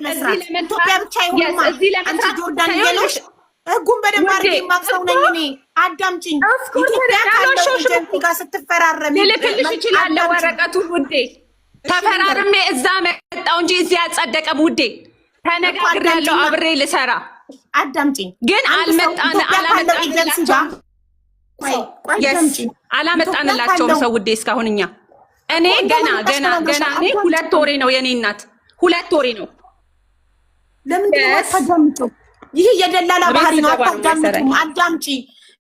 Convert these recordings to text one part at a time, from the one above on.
መስራት ኢትዮጵያ ብቻ ይሆንማ አንቺ ጆርዳን እየኖርሽ ህጉን በደንብ አድርጌ የማውቀው ነኝ እኔ። አዳምጪኝ። ኢትዮጵያ ካለው ኤጀንሲ ጋር ስትፈራረሚ ልልክልሽ እችላለሁ ወረቀቱን ውዴ። ተፈራርሜ እዛ መጣው እንጂ እዚህ አልጸደቀም ውዴ። ተነጋግሬያለሁ አብሬ ልሰራ። አዳምጪኝ። ግን አላመጣንላቸውም ሰው ውዴ እስካሁን እኛ እኔ ገና እኔ 2 ወሬ ነው የኔ እናት 2 ወሬ ነው። ለምንድን ነው አታዳምጪው? ይሄ የደላላ ባህሪ ነው። አታዳምጪው። አዳምጪ።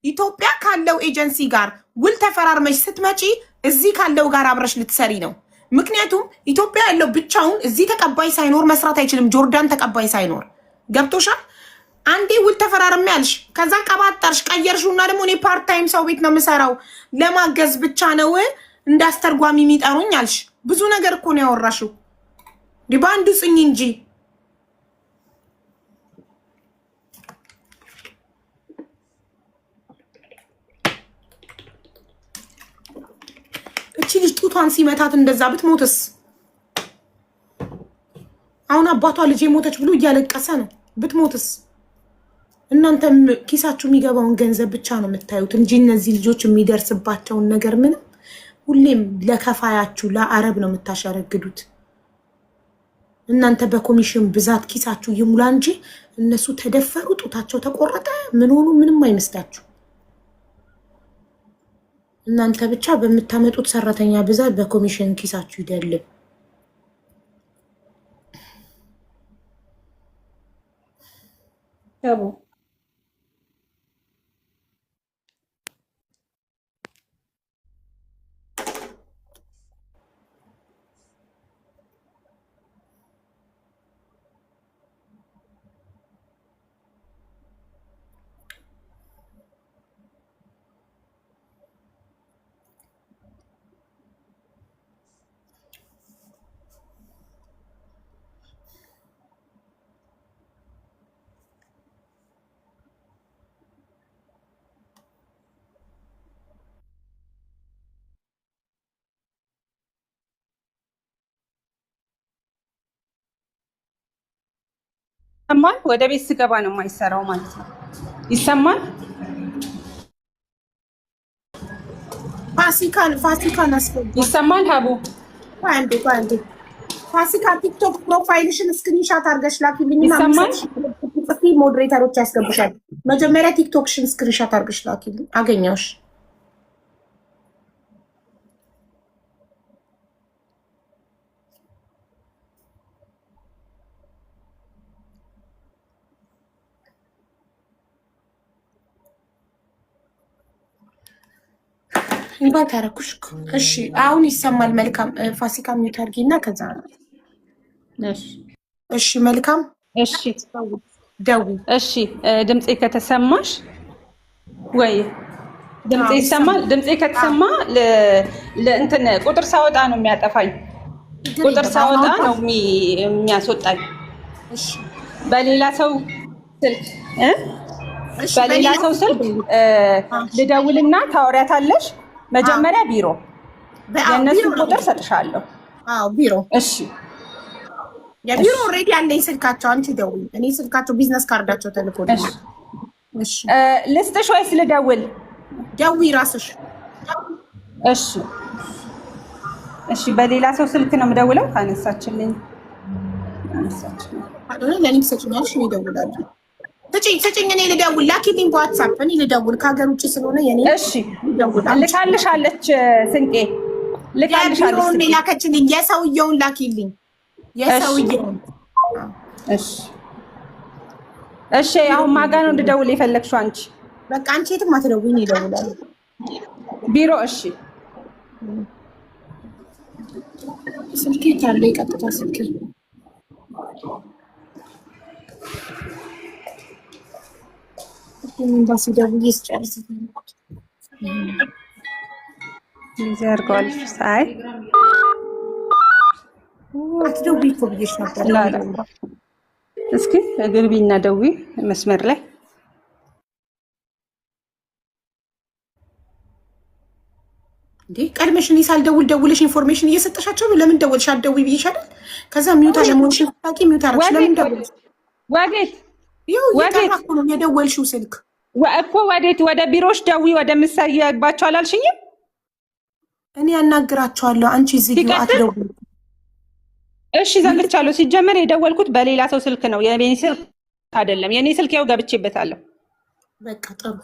ኢትዮጵያ ካለው ኤጀንሲ ጋር ውል ተፈራርመሽ ስትመጪ እዚህ ካለው ጋር አብረሽ ልትሰሪ ነው። ምክንያቱም ኢትዮጵያ ያለው ብቻውን እዚህ ተቀባይ ሳይኖር መስራት አይችልም። ጆርዳን ተቀባይ ሳይኖር ገብቶሻል። አንዴ ውል ተፈራርሜ ያልሽ ከዛ ቀባጠርሽ ቀየርሽውና ደግሞ እኔ ፓርት ታይም ሰው ቤት ነው የምሰራው ለማገዝ ብቻ ነው እንዳስተርጓሚ የሚጠሩኝ አልሽ። ብዙ ነገር እኮ ነው ያወራሽው። በአንዱ ጽኝ እንጂ እቺ ልጅ ጡቷን ሲመታት እንደዛ ብትሞትስ? አሁን አባቷ ልጅ ሞተች ብሎ እያለቀሰ ነው። ብትሞትስ? እናንተም ኪሳችሁ የሚገባውን ገንዘብ ብቻ ነው የምታዩት እንጂ እነዚህ ልጆች የሚደርስባቸውን ነገር ምንም ሁሌም ለከፋያችሁ ለአረብ ነው የምታሸረግዱት። እናንተ በኮሚሽን ብዛት ኪሳችሁ ይሙላ እንጂ እነሱ ተደፈሩ፣ ጡታቸው ተቆረጠ፣ ምን ሆኑ ምንም አይመስላችሁ። እናንተ ብቻ በምታመጡት ሰራተኛ ብዛት በኮሚሽን ኪሳችሁ ይደልብ። ያቡ ይሰማል። ወደ ቤት ስገባ ነው የማይሰራው ማለት ነው። ይሰማል። ፋሲካን አስገባ። ይሰማል። ሀቡ አንዴ ፋሲካ ቲክቶክ ፕሮፋይልሽን ስክሪንሻት አድርገሽ ላኪልኝ። ይሰማል። ጽፊ ሞዴሬተሮች ያስገቡሻል። መጀመሪያ ቲክቶክሽን ስክሪንሻት አድርገሽ ላኪልኝ። አገኘሁሽ። እንኳን ታረኩሽ። እሺ አሁን ይሰማል። መልካም ፋሲካ ሚዩት አድርጊና ከዛ እሺ መልካም እሺ ደው እሺ ድምጼ ከተሰማሽ ወይ ድምጼ ይሰማል። ድምጼ ከተሰማ ለእንትን ቁጥር ሳወጣ ነው የሚያጠፋኝ። ቁጥር ሳወጣ ነው የሚያስወጣኝ። እሺ በሌላ ሰው ስልክ ልደውልና ታወሪያታለሽ። መጀመሪያ ቢሮ የእነሱ ቁጥር ሰጥሻለሁ። አዎ ቢሮ። እሺ የቢሮ ኦልሬዲ ያለኝ ስልካቸው። አንቺ ደውይ። እኔ ስልካቸው ቢዝነስ ካርዳቸው ተልኮልኝ። እሺ ልስጥሽ ወይስ ልደውል? ደውይ ራስሽ። እሺ እሺ በሌላ ሰው ስልክ ነው የምደውለው። ካነሳችልኝ ለእኔ ትሰጪኛለሽ፣ እኔ እደውላለሁ። ስጭኝ፣ እኔ ልደውል። ላኪልኝ በዋትሳፕ፣ እኔ ልደውል። ከሀገር ውጭ ስለሆነ የኔ እሺ ልካልሻለች። ስንቄ ልካልሻለች። ቢሮውን ላከችልኝ። የሰውየውን ላኪልኝ። የሰውየውን እሺ አሁን ማጋ ነው እንድደውል የፈለግሽው አንቺ? በቃ አንቺ የትም አትደውይኝ፣ ይደውላል ቢሮ። እሺ ስልኬ ካለ የቀጥታ ስልኬ ኤምባሲ ደውዬ ስጨርስ ጊዜ አድርገዋል። ሳይ አትደውይ እኮ ብዬሽ ነበር። እስኪ ግቢና ደውይ መስመር ላይ دي قدمشني سالدول دولش انفورميشن እየሰጠሻቸው ለምን ደወልሽ አትደውይ ብዬሻል ከዛ ሚውት አለሞንሽ ታቂ ሚውት አረግሽ ለምን ደወልሽ ወዴት ይተራኩ ነው የደወልሽው ስልክ ወእኮ ወዴት ወደ ቢሮሽ ደውይ ወደ ምሳየባቸው አላልሽኝም እኔ ያናግራቸዋለሁ አንቺ እዚህ ጋር አትደውይ እሺ ዘንግቻለሁ ሲጀመር የደወልኩት በሌላ ሰው ስልክ ነው የኔ ስልክ አይደለም የኔ ስልክ ያው ገብቼበታለሁ በቃ ጥሩ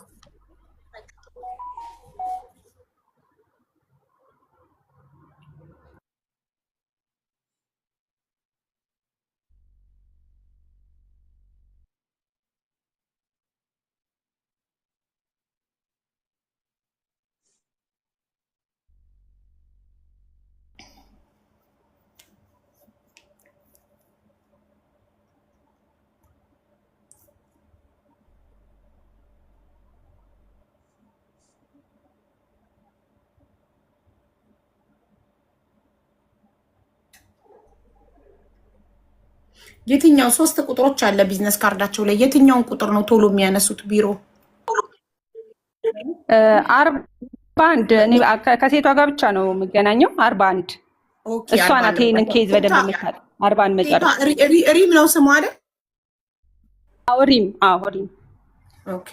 የትኛው ሶስት ቁጥሮች አለ ቢዝነስ ካርዳቸው ላይ የትኛውን ቁጥር ነው ቶሎ የሚያነሱት ቢሮ 41 እኔ ከሴቷ ጋር ብቻ ነው የምገናኘው 41 ኦኬ እሷ ናት ይሄንን ኬዝ በደንብ የምታል 41 መጨረሻ ሪም ነው ስሟ አይደል ሪም ኦኬ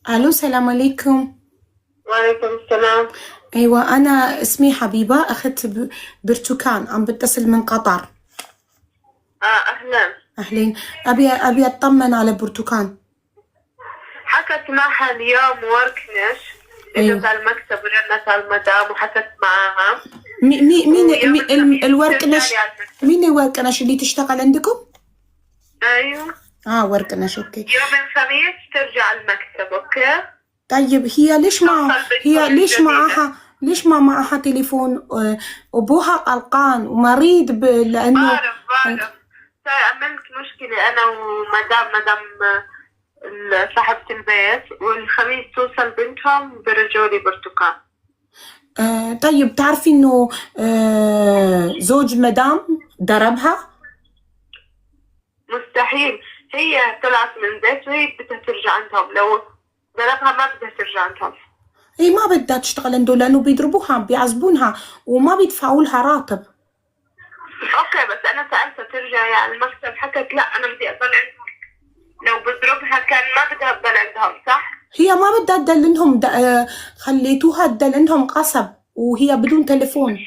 الو السلام عليكم وعليكم السلام ايوه انا اسمي حبيبه اخت برتقان عم بتصل من قطر اهلا اهلين ابي اطمن على برتقان حكت معها اليوم وركنش اجت على المكتب ورنت على المدام وحكت معاها مين الوركنش مين الوركنش اللي تشتغل عندكم ايوه وركنش اوكي يوم الخميس ترجع المكتب اوكي طيب هي ليش ما معها تليفون ابوها قلقان ومريض لانه بعرف عملت مشكلة انا ومدام صاحبة البيت والخميس توصل بنتهم برجوا لي برتقال طيب تعرفي انه زوج مدام ضربها مستحيل هي طلعت من البيت وهي بدها ترجع عندهم لو ضربها ما بدها ترجع عندهم هي ما بدها تشتغل عنده لانه بيضربوها بيعذبونها وما بيدفعوا لها راتب اوكي بس انا سالتها ترجعي على المكتب حكت لا انا بدي اضل عندهم لو بضربها كان ما بدها تضل عندهم صح هي ما بدها تضل عندهم خليتوها تضل عندهم قصب وهي بدون تليفون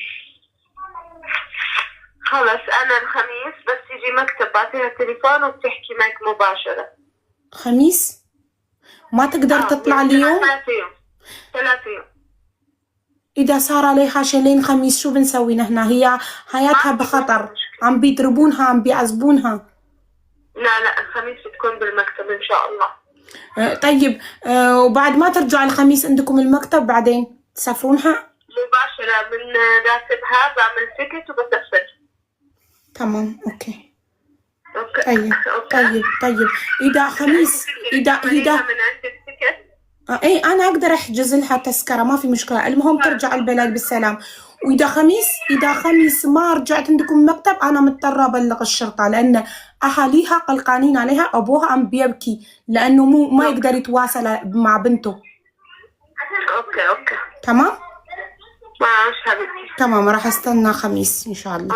خلص انا الخميس بس تيجي مكتب بعطيها التليفون وبتحكي معك مباشرة خميس ما تقدر تطلع اليوم 3 يوم إذا صار عليها شيلين خميس شو بنسوي نحن هي حياتها بخطر عم بيضربونها عم بيعذبونها لا الخميس بتكون بالمكتب إن شاء الله طيب وبعد ما ترجع الخميس عندكم المكتب بعدين تسافرونها مباشرة من راتبها بعمل تيكت وبسافر تمام اوكي طيب إذا خميس إذا من عندك تيكت اي انا اقدر احجز لها تذكره ما في مشكله المهم ترجع البلد بالسلام واذا خميس ما رجعت عندكم المكتب انا مضطره ابلغ الشرطه لان اهاليها قلقانين عليها ابوها عم بيبكي لانه ما يقدر يتواصل مع بنته اوكي تمام ماشي حبيبتي. تمام راح استنى خميس ان شاء الله.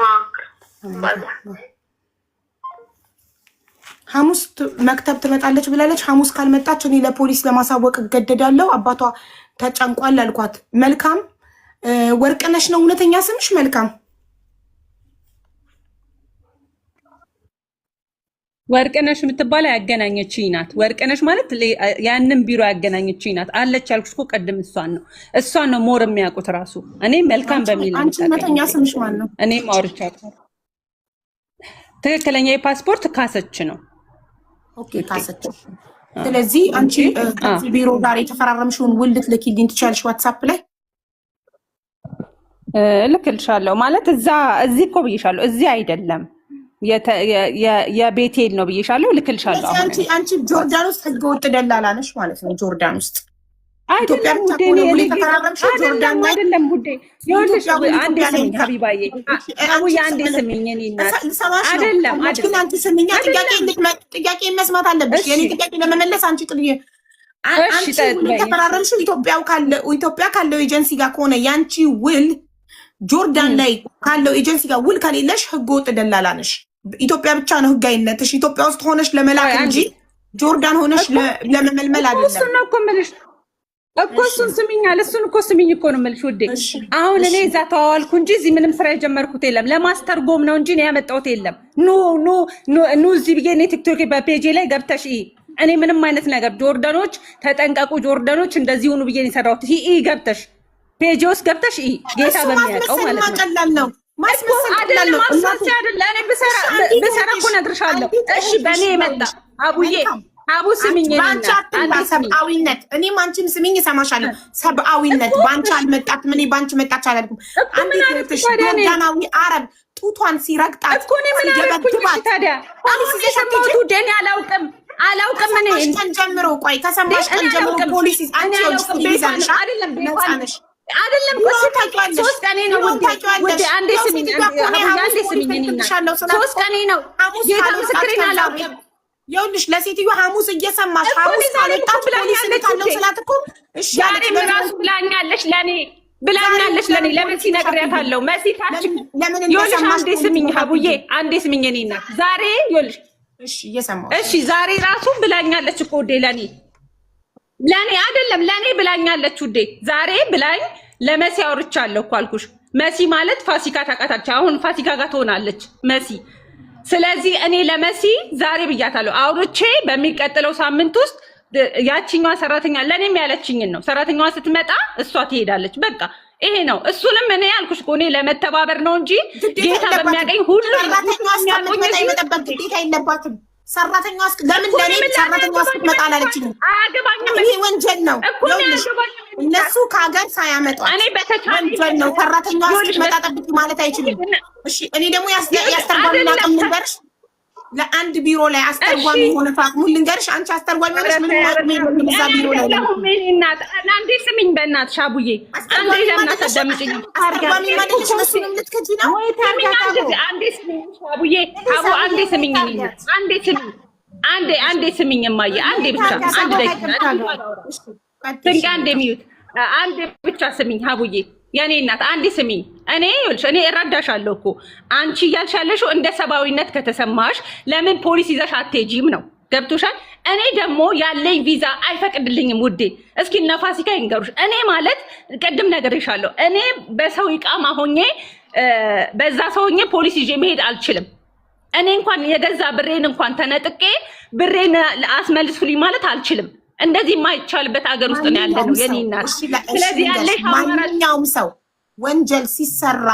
باي. ሐሙስ መክተብ ትመጣለች ብላለች። ሐሙስ ካልመጣች እኔ ለፖሊስ ለማሳወቅ እገደዳለሁ። አባቷ ተጨንቋል አልኳት። መልካም ወርቅነሽ ነው እውነተኛ ስምሽ? መልካም ወርቅነሽ የምትባለው ያገናኘችኝ ናት። ወርቅነሽ ማለት ያንን ቢሮ ያገናኘችኝ ናት አለች ያልኩሽ እኮ ቅድም። እሷን ነው ሞር የሚያውቁት ራሱ። እኔ መልካም በሚል ነው። አንቺ እውነተኛ ስምሽ ማን ነው? እኔ ማውርቻት ትክክለኛ የፓስፖርት ካሰች ነው። ኦኬ ካሰች። ስለዚህ አንቺ ቢሮ ጋር የተፈራረምሽውን ውል ልትልኪልኝ ትችያለሽ ዋትስአፕ ላይ? ልክልሻለሁ። ማለት እዚህ እኮ ብዬሻለሁ። እዚህ አይደለም የቤቴል ነው ብዬሻለሁ። ልክልሻለሁ። አንቺ ጆርዳን ውስጥ ህገወጥ ደላላ ነሽ ማለት ነው። ጆርዳን ውስጥ አይደለም ውዴ፣ አይደለም ውዴ። ይኸውልሽ አንዴ ስሚኝ ሀቢባዬ፣ አቡዬ አንዴ ስሚኝ። እኔ እናት አይደለም ግን አንቺ ስሚኝ፣ ጥያቄ መስማት አለብሽ። የኔ ጥያቄ ለመመለስ አንቺ የተፈራረምሽው ኢትዮጵያ ካለው ኤጀንሲ ጋር ከሆነ ያንቺ ውል ጆርዳን ላይ ካለው ኤጀንሲ ጋር ውል ከሌለሽ ህገወጥ ደላላ ነሽ። ኢትዮጵያ ብቻ ነው ህጋዊነትሽ፣ ኢትዮጵያ ውስጥ ሆነሽ ለመላክ እንጂ ጆርዳን ሆነሽ ለመመልመል አይደለም። እሱን ነው እኮ የምልሽ እኮ። እሱን ስሚኛል። እሱን እኮ ስሚኝ እኮ ነው የምልሽ ውዴ። አሁን እኔ እዛ ተዋዋልኩ እንጂ እዚህ ምንም ስራ የጀመርኩት የለም። ለማስተርጎም ነው እንጂ እኔ ያመጣሁት የለም። ኑ እዚህ ብዬ እኔ ቲክቶክ በፔጄ ላይ ገብተሽ እኔ ምንም አይነት ነገር ጆርዳኖች ተጠንቀቁ፣ ጆርዳኖች እንደዚህ ሆኑ ብዬ ነው የሰራሁት። ገብተሽ ፔጄ ውስጥ ገብተሽ ጌታ በሚያውቀው ማለት ነው። አይደለም ማስመሰል አይደለም። እኔ ብሰራ እኮ እነግርሻለሁ። እሺ በእኔ የመጣ አቡዬ አቡ ስሚኝ፣ ሰብአዊነት እኔም አንቺም ስሚኝ፣ እሰማሻለሁ። ሰብአዊነት በአንቺ አልመጣትም፣ እኔ በአንቺ መጣች አላልኩም። አንዲት ጆርዳናዊ አረብ ጡቷን ሲረግጣት እኮ እኔ ምን አደረኩኝ ታዲያ? አሁን የሰማሁት ውዴ እኔ አላውቅም። እኔ ቀን ጀምሮ ቆይ ከሰማሽ ቀን ጀምሮ ፖሊስ አንቺ ይዛልሻ አይደለም ሶስት ቀኔ ነው ውዴ። አንዴ ስሚኝ፣ ሶስት ቀኔ ነው። ጌታ ምስክሬን አላውቅም። ይኸውልሽ ለሴትዮ ሐሙስ እየሰማሽ ሐሙስ ካልወጣች ፖሊስ ልካለው ስላት እኮ እሺ ዛሬ ራሱ ብላኛለች ለኔ ለመሲ ነግሬያታለሁ። መሲ ታች ይኸውልሽ አንዴ ስሚኝ ሀቡዬ፣ አንዴ ስሚኝ። እኔ እናት ዛሬ ይኸውልሽ እሺ እየሰማሁ እሺ ዛሬ ራሱ ብላኛለች እኮ ውዴ። ለኔ አይደለም ለኔ ብላኛለች ውዴ። ዛሬ ብላኝ ለመሲ አውርቻለሁ እኮ አልኩሽ። መሲ ማለት ፋሲካ ታውቃታለች። አሁን ፋሲካ ጋር ትሆናለች መሲ። ስለዚህ እኔ ለመሲ ዛሬ ብያታለሁ አውርቼ በሚቀጥለው ሳምንት ውስጥ ያቺኛዋ ሰራተኛ ለኔም ያለችኝን ነው። ሰራተኛዋ ስትመጣ እሷ ትሄዳለች። በቃ ይሄ ነው። እሱንም እኔ ያልኩሽ እኮ እኔ ለመተባበር ነው እንጂ ጌታ በሚያገኝ ሁሉ መጠበቅ ግዴታ የለባትም። ሰራተኛዋ ለምን ለኔ ሰራተኛዋ ስትመጣ አላለችኝም? አያገባኝም። ይሄ ወንጀል ነው። እነሱ ከሀገር ሳያመጧት ወንጀል ነው። ሰራተኛዋ ስትመጣ ጠብቂ ማለት አይችልም። እሺ እኔ ደግሞ ያስተርጓሚ አቅም ልንገርሽ፣ ለአንድ ቢሮ ላይ አስተርጓሚ ሆነ ፋቅሙ ልንገርሽ። አንቺ አስተርጓሚ ሆነሽ ምንም አቅም የለም እዛ ቢሮ ላይ እናት አንዴ ስሚኝ በእናትሽ አቡዬ፣ አንዴ ለምን አታዳምጪኝ? አስተርጓሚ ማለትሽ መስሉም ልትከጂ ነው ወይ? አንዴ ስሚኝ አቡዬ፣ አቡ አንዴ ስሚኝ፣ አንዴ ስሚኝ እማዬ፣ አንዴ ብቻ አንድ ደቂቃ ትንቃ እንደሚዩት አንዴ ብቻ ስሚኝ አቡዬ፣ የኔ እናት አንዴ ስሚኝ። እኔ እረዳሻለሁ እኮ አንቺ እያልሻለሽው እንደ ሰብአዊነት ከተሰማሽ ለምን ፖሊስ ይዘሽ አትሄጂም ነው። ገብቶሻል? እኔ ደግሞ ያለኝ ቪዛ አይፈቅድልኝም ውዴ። እስኪ እነ ፋሲካ ይንገሩሽ። እኔ ማለት ቅድም ነግሬሻለሁ። እኔ በሰው ይቃማ ሆኜ በዛ ሰው ሆኜ ፖሊስ ይዤ መሄድ አልችልም። እኔ እንኳን የገዛ ብሬን እንኳን ተነጥቄ ብሬን አስመልሱልኝ ማለት አልችልም። እንደዚህ የማይቻልበት ሀገር ውስጥ ነው ያለ ነው የኔ እናት። ስለዚህ ያለሽ ማንኛውም ሰው ወንጀል ሲሰራ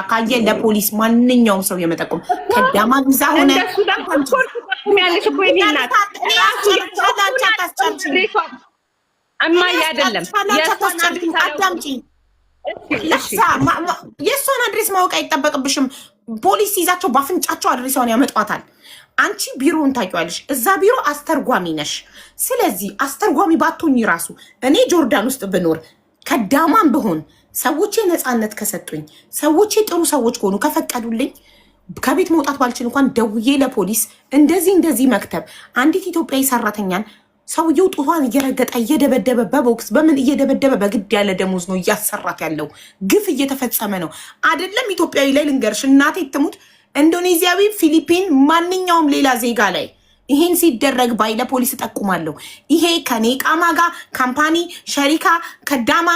ካየ ለፖሊስ ማንኛውም ሰው የመጠቆም ከዳማ ቪዛ ሆነ ያለሽ እኮ የኔ እናት እማዬ አይደለም የእሷን አድሬስ ማወቅ አይጠበቅብሽም። ፖሊስ ይዛቸው በአፍንጫቸው አድሬሷን ያመጧታል። አንቺ ቢሮውን ታውቂዋለሽ። እዛ ቢሮ አስተርጓሚ ነሽ። ስለዚህ አስተርጓሚ ባትሆኚ ራሱ እኔ ጆርዳን ውስጥ ብኖር ከዳማን ብሆን ሰዎቼ ነፃነት ከሰጡኝ፣ ሰዎቼ ጥሩ ሰዎች ከሆኑ ከፈቀዱልኝ፣ ከቤት መውጣት ባልችል እንኳን ደውዬ ለፖሊስ እንደዚህ መክተብ አንዲት ኢትዮጵያዊ ሰራተኛን ሰውየው ጡቷን እየረገጠ እየደበደበ በቦክስ በምን እየደበደበ በግድ ያለ ደሞዝ ነው እያሰራት ያለው። ግፍ እየተፈጸመ ነው አይደለም? ኢትዮጵያዊ ላይ ልንገርሽ እናቴ ትሙት፣ ኢንዶኔዚያዊ፣ ፊሊፒን፣ ማንኛውም ሌላ ዜጋ ላይ ይሄን ሲደረግ ባይ ለፖሊስ እጠቁማለሁ። ይሄ ከኔ ቃማ ጋር ካምፓኒ ሸሪካ ከዳማ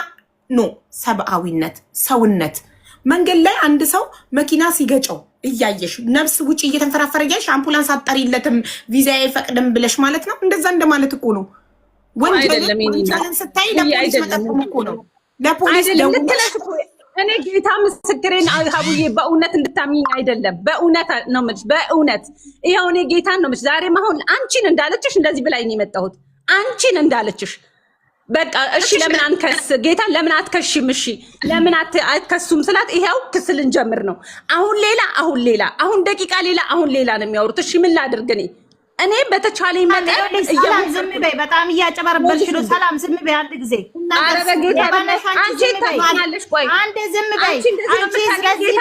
ኖ ሰብአዊነት፣ ሰውነት። መንገድ ላይ አንድ ሰው መኪና ሲገጨው እያየሽ ነፍስ ውጪ እየተንፈራፈረ እያየሽ አምቡላንስ አጠሪለትም ቪዛ አይፈቅድም ብለሽ ማለት ነው። እንደዛ እንደማለት እኮ ነው። ወንጀልን ስታይ ለፖሊስ መጠቆም እኮ ነው። ለፖሊስ እኔ ጌታ ምስክሬን ሀቡዬ በእውነት እንድታምኝ አይደለም፣ በእውነት ነው የምልሽ፣ በእውነት ይኸው እኔ ጌታን ነው የምልሽ። ዛሬም አሁን አንቺን እንዳለችሽ እንደዚህ ብላኝ ነው የመጣሁት። አንቺን እንዳለችሽ በቃ እሺ፣ ለምን አንከስ ጌታን ለምን አትከሽም? እሺ ለምን አትከሱም ስላት ይሄው ክስ ልንጀምር ነው። አሁን ሌላ አሁን ደቂቃ ሌላ አሁን ሌላ ነው የሚያወሩት። እሺ ምን ላድርግ እኔ በተቻለኝ መጠን ሰላም ዝም በይ። በጣም እያጨበረበልሽ ነው። ሰላም ዝም በይ። አንድ ጊዜ ኧረ በጌታ አንቺ ተማለሽ። ቆይ አንድ ዝም በይ። አንቺ ስለዚህ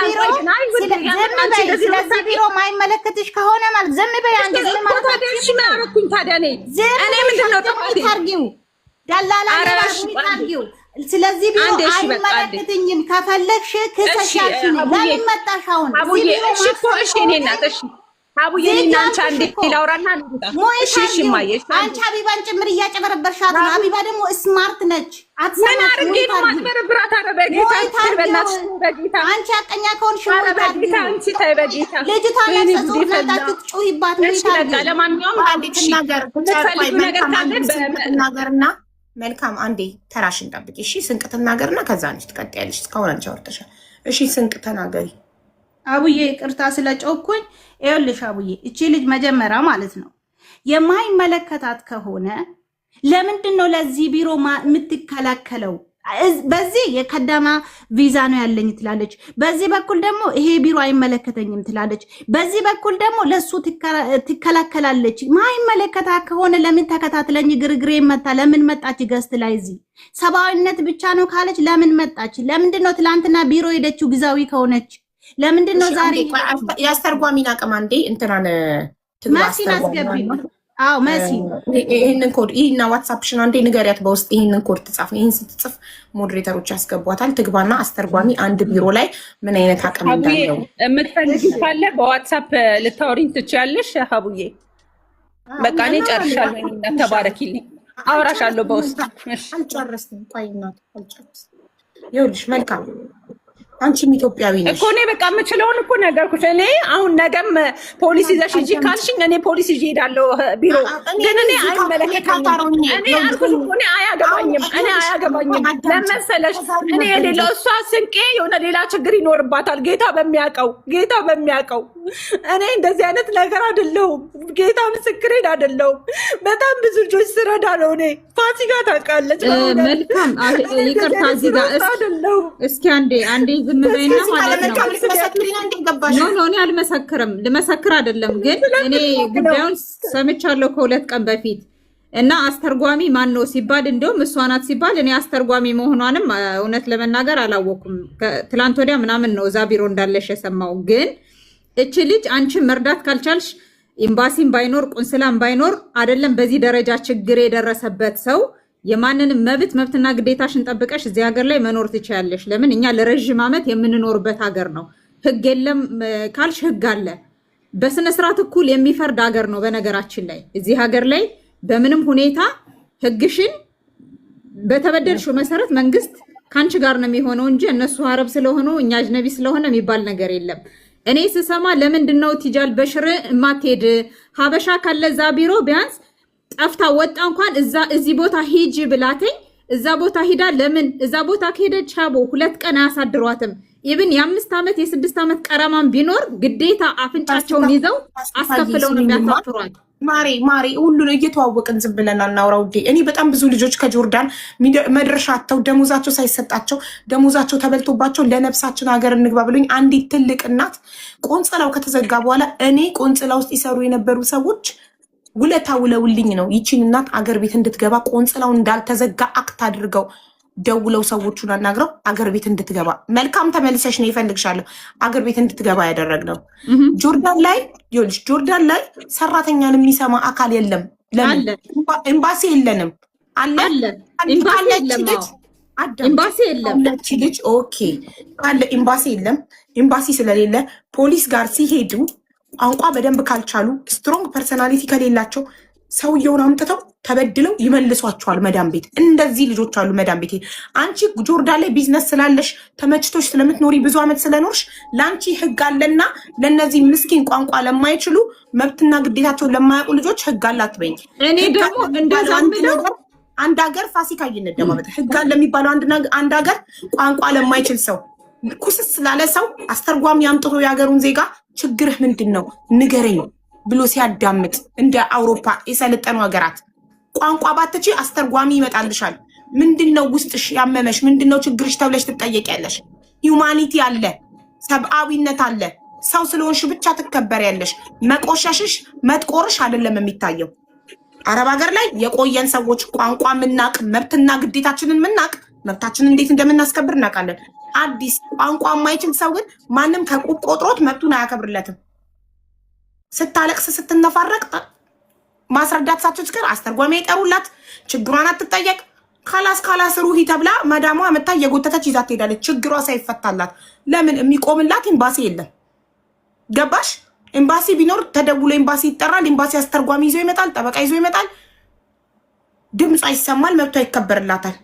ቢሮ ማይመለከትሽ ከሆነ ማለት ዝም በይ። አንድ ዝም ማለት እሺ ምን አደረኩኝ ታዲያ? እኔ ምንድነው ታርጊው ደላላ ታርጊው። ስለዚህ ቢሮ አይመለከትኝም። ከፈለግሽ ክሰሻሽ ለምን መጣሽ አሁን? እሺ እኔ እናት እሺ አቡዬ እናንቺ አንዴ ላውራና እሺ ማየሽ አንቺ ሀቢባን ጭምር እያጨበረበርሻት ነው። ሀቢባ ደግሞ ስማርት ነች። ምን አድርጌ ነው ማትበረብራት? ኧረ በጌታ በእናትሽ በጌታ አንቺ አቀኛ ከሆንሽ ወይ በጌታ አንቺ ተይ በጌታ ልጅቷን ለጸጸት ጩሂባት ነው ይታል። ለማንኛውም አንዴ ትናገርና መልካም አንዴ ተራሽን ጠብቂ እሺ። ስንቅ ትናገርና ከዛ አንቺ ትቀጥያለሽ። እስካሁን አንቺ አውርተሻል። እሺ ስንቅ ተናገሪ። አቡዬ ይቅርታ ስለጮኩኝ። ይኸውልሽ አቡዬ እቺ ልጅ መጀመሪያ ማለት ነው የማይመለከታት ከሆነ ለምንድን ነው ለዚህ ቢሮ የምትከላከለው? በዚህ የከዳማ ቪዛ ነው ያለኝ ትላለች፣ በዚህ በኩል ደግሞ ይሄ ቢሮ አይመለከተኝም ትላለች፣ በዚህ በኩል ደግሞ ለሱ ትከላከላለች። ማይመለከታት ከሆነ ለምን ተከታትለኝ ግርግሬ መጣ? ለምን መጣች? ገስት ላይ እዚህ ሰብአዊነት ብቻ ነው ካለች ለምን መጣች? ለምንድን ነው ትላንትና ቢሮ ሄደችው? ግዛዊ ከሆነች ለምንድን ነው ዛሬ ያስተርጓሚን አቅም አንዴ እንትናን መሲን አስገቢ። አዎ መሲ ይሄንን ኮድ ይሄና ዋትስአፕሽን አንዴ ንገሪያት በውስጥ ይሄንን ኮድ ትጻፍ። ይሄን ስትጽፍ ሞዴሬተሮች ያስገቧታል። ትግባና አስተርጓሚ አንድ ቢሮ ላይ ምን አይነት አቅም እንዳለው የምትፈልጊ ካለ በዋትስአፕ ልታወሪኝ ትችያለሽ። ሀቡዬ በቃ እኔ ጨርሻለሁ። ተባረኪልኝ። አውራሻለሁ በውስጥ። እሺ አልጨረስንም። ቆይ እናት አልጨረስንም። ይኸውልሽ መልካም አንቺም ኢትዮጵያዊ ነሽ እኮ። እኔ በቃ የምችለውን እኮ ነገርኩሽ። እኔ አሁን ነገም ፖሊስ ይዘሽ ሂጂ ካልሽኝ እኔ ፖሊስ ይዤ እሄዳለሁ። ቢሮ ግን እኔ አይመለከተኝም። እኔ አልኩሽ እኮ እኔ አያገባኝም። ለመሰለሽ እኔ የሌለው እሷ ስንቄ የሆነ ሌላ ችግር ይኖርባታል። ጌታ በሚያውቀው እኔ እንደዚህ አይነት ነገር አይደለሁም። ጌታ ምስክሬን አይደለሁም። በጣም ብዙ ልጆች ስረዳ ነው። እኔ ፋሲካ ታውቃለች። መልካም ይቅርታ እዚህ ጋር እስኪ አንዴ ዝም በይና ማለት ነው። ኖ እኔ አልመሰክርም። ልመሰክር አይደለም ግን እኔ ጉዳዩን ሰምቻለሁ ከሁለት ቀን በፊት እና አስተርጓሚ ማን ነው ሲባል እንደውም እሷ ናት ሲባል እኔ አስተርጓሚ መሆኗንም እውነት ለመናገር አላወኩም። ትላንት ወዲያ ምናምን ነው እዛ ቢሮ እንዳለሽ የሰማው። ግን እቺ ልጅ አንቺን መርዳት ካልቻልሽ ኤምባሲም ባይኖር ቁንስላም ባይኖር አይደለም በዚህ ደረጃ ችግር የደረሰበት ሰው የማንንም መብትና ግዴታሽን ጠብቀሽ እዚህ ሀገር ላይ መኖር ትችያለሽ። ለምን እኛ ለረጅም ዓመት የምንኖርበት ሀገር ነው። ህግ የለም ካልሽ ህግ አለ። በስነ ስርዓት እኩል የሚፈርድ ሀገር ነው። በነገራችን ላይ እዚህ ሀገር ላይ በምንም ሁኔታ ህግሽን በተበደልሽው መሰረት መንግስት ካንቺ ጋር ነው የሚሆነው እንጂ እነሱ አረብ ስለሆኑ እኛ አጅነቢ ስለሆነ የሚባል ነገር የለም። እኔ ስሰማ ለምንድነው ቲጃል በሽር ማትሄድ? ሀበሻ ካለዛ ቢሮ ቢያንስ ጠፍታ ወጣ እንኳን እዚህ ቦታ ሂጂ ብላተኝ እዛ ቦታ ሂዳ ለምን እዛ ቦታ ከሄደች ሀቦ 2 ቀን አያሳድሯትም። ኢብን የ5 ዓመት የ6 ዓመት ቀረማን ቢኖር ግዴታ አፍንጫቸውን ይዘው አስከፍለው ነው የሚያሳፍሯት። ማሪ ሁሉን እየተዋወቅን ዝም ብለን አናውራው። እኔ በጣም ብዙ ልጆች ከጆርዳን መድረሻ አጥተው ደሞዛቸው ሳይሰጣቸው ደሞዛቸው ተበልቶባቸው ለነፍሳችን ሀገር እንግባ ብሎኝ አንዲት ትልቅ እናት ቆንጽላው ከተዘጋ በኋላ እኔ ቆንጽላ ውስጥ ይሰሩ የነበሩ ሰዎች ውለታ ውለውልኝ ነው ይቺን እናት አገር ቤት እንድትገባ ቆንጽላው እንዳልተዘጋ አክት አድርገው ደውለው ሰዎቹን አናግረው አገር ቤት እንድትገባ መልካም ተመልሰሽ ነው ይፈልግሻለሁ አገር ቤት እንድትገባ ያደረግነው። ጆርዳን ላይ ሰራተኛን የሚሰማ አካል የለም። ለምን ኤምባሲ የለንም? ኤምባሲ የለም። ልጅ ኦኬ ካለ ኤምባሲ የለም። ኤምባሲ ስለሌለ ፖሊስ ጋር ሲሄዱ ቋንቋ በደንብ ካልቻሉ ስትሮንግ ፐርሰናሊቲ ከሌላቸው ሰውየውን አምጥተው ተበድለው ይመልሷቸዋል መዳም ቤት። እንደዚህ ልጆች አሉ መዳም ቤት። አንቺ ጆርዳን ላይ ቢዝነስ ስላለሽ ተመችቶሽ ስለምትኖሪ ብዙ ዓመት ስለኖርሽ ለአንቺ ህግ አለና ለእነዚህ ምስኪን ቋንቋ ለማይችሉ መብትና ግዴታቸውን ለማያውቁ ልጆች ህግ አላት በይኝ። እኔ ደግሞ እንደዛ ምለው አንድ ሀገር ፋሲካ ይነደማመጥ ህግ አለ የሚባለው አንድ ሀገር ቋንቋ ለማይችል ሰው ኩስስ ስላለ ሰው አስተርጓሚ አምጥቶ የሀገሩን ዜጋ ችግርህ ምንድን ነው ንገረኝ ብሎ ሲያዳምጥ እንደ አውሮፓ የሰለጠኑ ሀገራት ቋንቋ ባትቺ አስተርጓሚ ይመጣልሻል። ምንድነው ውስጥሽ ያመመሽ ምንድነው ችግርሽ ተብለሽ ትጠየቂያለሽ። ሂዩማኒቲ አለ፣ ሰብአዊነት አለ። ሰው ስለሆንሽ ብቻ ትከበሪያለሽ። መቆሸሽሽ መጥቆርሽ አይደለም የሚታየው። አረብ ሀገር ላይ የቆየን ሰዎች ቋንቋ ምናቅ መብትና ግዴታችንን ምናቅ መብታችንን እንዴት እንደምናስከብር እናውቃለን። አዲስ ቋንቋ የማይችል ሰው ግን ማንም ከቁብ ቆጥሮት መብቱን አያከብርለትም። ስታለቅስ ስትነፋረቅ ማስረዳት ሳትችል አስተርጓሚ የጠሩላት ችግሯን አትጠየቅ። ካላስ ሩሂ ተብላ መዳሟ መታ የጎተተች ይዛት ትሄዳለች። ችግሯ ሳይፈታላት ለምን የሚቆምላት ኤምባሲ የለም። ገባሽ? ኤምባሲ ቢኖር ተደውሎ ኤምባሲ ይጠራል። ኤምባሲ አስተርጓሚ ይዞ ይመጣል፣ ጠበቃ ይዞ ይመጣል። ድምጿ ይሰማል፣ መብቷ ይከበርላታል።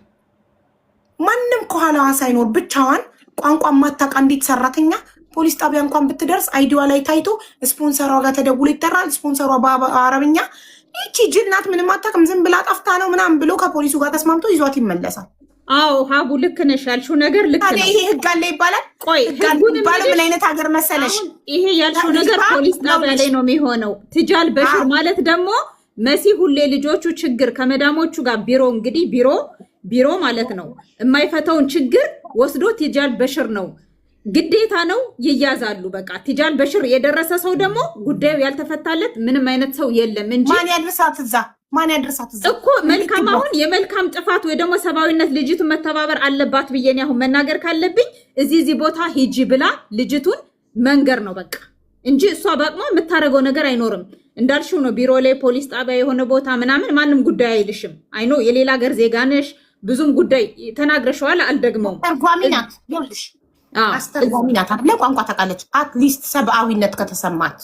ማንም ከኋላዋ ሳይኖር ብቻዋን ቋንቋ ማታውቅ አንዲት ሰራተኛ ፖሊስ ጣቢያ እንኳን ብትደርስ አይዲዋ ላይ ታይቶ ስፖንሰሯ ጋር ተደውሎ ይጠራል። ስፖንሰሯ በአረብኛ ይቺ ጅናት ምንም አታውቅም ዝም ብላ ጠፍታ ነው ምናምን ብሎ ከፖሊሱ ጋር ተስማምቶ ይዟት ይመለሳል። አዎ ሀቡ ልክ ነሽ፣ ያልሽው ነገር ልክ ነው። ይሄ ህግ አለ ይባላል። ቆይ ባለ ምን አይነት ሀገር መሰለሽ? ይሄ ያልሽው ነገር ፖሊስ ጣቢያ ላይ ነው የሚሆነው። ትጃል በሽር ማለት ደግሞ መሲ ሁሌ ልጆቹ ችግር ከመዳሞቹ ጋር ቢሮ እንግዲህ ቢሮ ማለት ነው የማይፈታውን ችግር ወስዶ ትጃል በሽር ነው ግዴታ ነው ይያዛሉ። በቃ ትጃል በሽር የደረሰ ሰው ደግሞ ጉዳዩ ያልተፈታለት ምንም አይነት ሰው የለም እንጂ ማን ያድርሳት እዛ እኮ መልካም። አሁን የመልካም ጥፋት ወይ ደግሞ ሰብአዊነት ልጅቱን መተባበር አለባት ብዬ ነው አሁን መናገር ካለብኝ እዚህ ቦታ ሂጂ ብላ ልጅቱን መንገር ነው በቃ እንጂ እሷ በአቅሟ የምታደርገው ነገር አይኖርም። እንዳልሽው ነው ቢሮ ላይ ፖሊስ ጣቢያ የሆነ ቦታ ምናምን ማንም ጉዳይ አይልሽም። አይኖ የሌላ ሀገር ዜጋ ነሽ ብዙም ጉዳይ ተናግረሽዋል። አልደግመውም። አስተርጓሚ ናት ይኸውልሽ፣ አስተርጓሚ ናት አይደል? ቋንቋ ታውቃለች። አትሊስት ሰብአዊነት ከተሰማት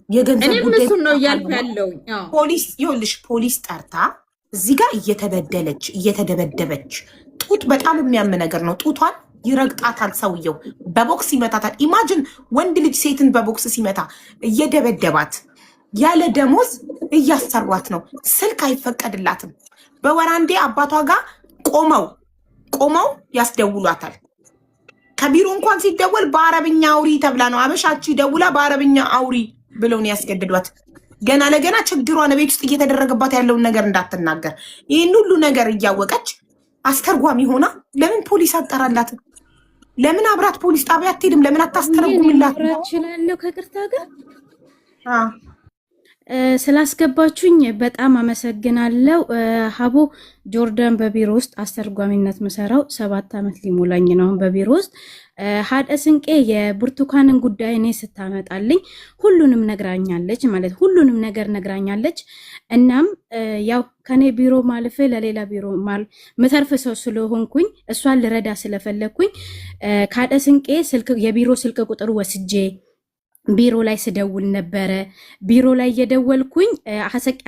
የገንዘብ ጉዳይ እሱን ነው እያልኩ ያለው። ፖሊስ ይኸውልሽ፣ ፖሊስ ጠርታ እዚህ ጋር እየተደበደበች ጡት በጣም የሚያም ነገር ነው። ጡቷን ይረግጣታል ሰውየው፣ በቦክስ ይመታታል። ኢማጅን ወንድ ልጅ ሴትን በቦክስ ሲመታ እየደበደባት ያለ ደሞዝ እያሰሯት ነው። ስልክ አይፈቀድላትም። በወራንዴ አባቷ ጋር ቆመው ያስደውሏታል። ከቢሮ እንኳን ሲደወል በአረብኛ አውሪ ተብላ ነው። አበሻቺ ደውላ በአረብኛ አውሪ ብለውን ያስገድዷት። ገና ለገና ችግሯን ቤት ውስጥ እየተደረገባት ያለውን ነገር እንዳትናገር ይህን ሁሉ ነገር እያወቀች አስተርጓሚ ሆና ለምን ፖሊስ አጠራላትም? ለምን አብራት ፖሊስ ጣቢያ አትሄድም? ለምን አታስተረጉምላት? እችላለሁ ከቅርታ ጋር ስላስገባችሁኝ በጣም አመሰግናለሁ። ሀቦ ጆርዳን በቢሮ ውስጥ አስተርጓሚነት መሰራው 7 ዓመት ሊሞላኝ ነው። በቢሮ ውስጥ ሀደ ስንቄ የብርቱካንን ጉዳይ እኔ ስታመጣልኝ ሁሉንም ነግራኛለች፣ ማለት ሁሉንም ነገር ነግራኛለች። እናም ያው ከኔ ቢሮ ማለፈ ለሌላ ቢሮ ምተርፍ ሰው ስለሆንኩኝ እሷን ልረዳ ስለፈለግኩኝ ከሀደ ስንቄ የቢሮ ስልክ ቁጥር ወስጄ ቢሮ ላይ ስደውል ነበረ። ቢሮ ላይ እየደወልኩኝ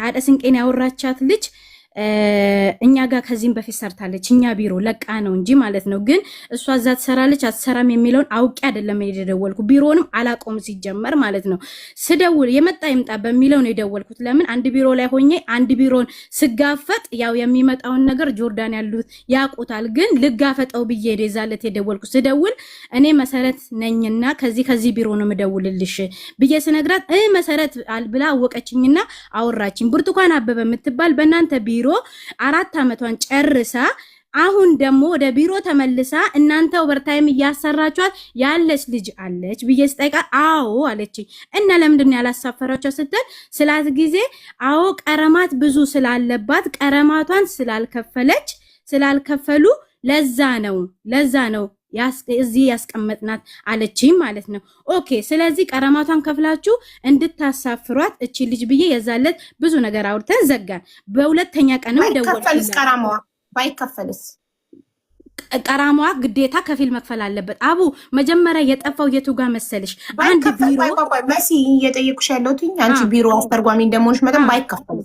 አደ ስንቄን ያወራቻት ልጅ እኛ ጋር ከዚህም በፊት ሰርታለች። እኛ ቢሮ ለቃ ነው እንጂ ማለት ነው። ግን እሷ እዛ ትሰራለች አትሰራም የሚለውን አውቄ አይደለም የደወልኩ። ቢሮንም አላቆም ሲጀመር ማለት ነው። ስደውል የመጣ ይምጣ በሚለው ነው የደወልኩት። ለምን አንድ ቢሮ ላይ ሆኜ አንድ ቢሮን ስጋፈጥ ያው የሚመጣውን ነገር ጆርዳን ያሉት ያውቁታል። ግን ልጋፈጠው ብዬ የዛለት የደወልኩ። ስደውል እኔ መሰረት ነኝና ከዚህ ቢሮ ነው የምደውልልሽ ብዬ ስነግራት መሰረት ብላ አወቀችኝና አወራችኝ። ብርቱካን አበበ የምትባል በእናንተ ቢሮ 4 ዓመቷን ጨርሳ አሁን ደግሞ ወደ ቢሮ ተመልሳ እናንተ ኦቨርታይም እያሰራቿት ያለች ልጅ አለች ብዬ ስጠይቃ አዎ አለችኝ። እና ለምንድን ያላሳፈራቸው ስትል ስላት ጊዜ ቀረማት ብዙ ስላለባት ቀረማቷን ስላልከፈሉ ለዛ ነው እዚህ ያስቀመጥናት አለችኝ ማለት ነው። ኦኬ ስለዚህ ቀረማቷን ከፍላችሁ እንድታሳፍሯት እቺ ልጅ ብዬ የዛለት ብዙ ነገር አውርተን ዘጋን። በሁለተኛ ቀንም ደወልኩ። ቀራማዋ ባይከፈልስ ቀራማዋ ግዴታ ከፊል መክፈል አለበት። አቡ መጀመሪያ የጠፋው የቱ ጋር መሰልሽ? አንድ ቢሮ መሲ እየጠየኩሽ ያለሁት አንቺ ቢሮ አስተርጓሚ እንደሆንሽ መጠን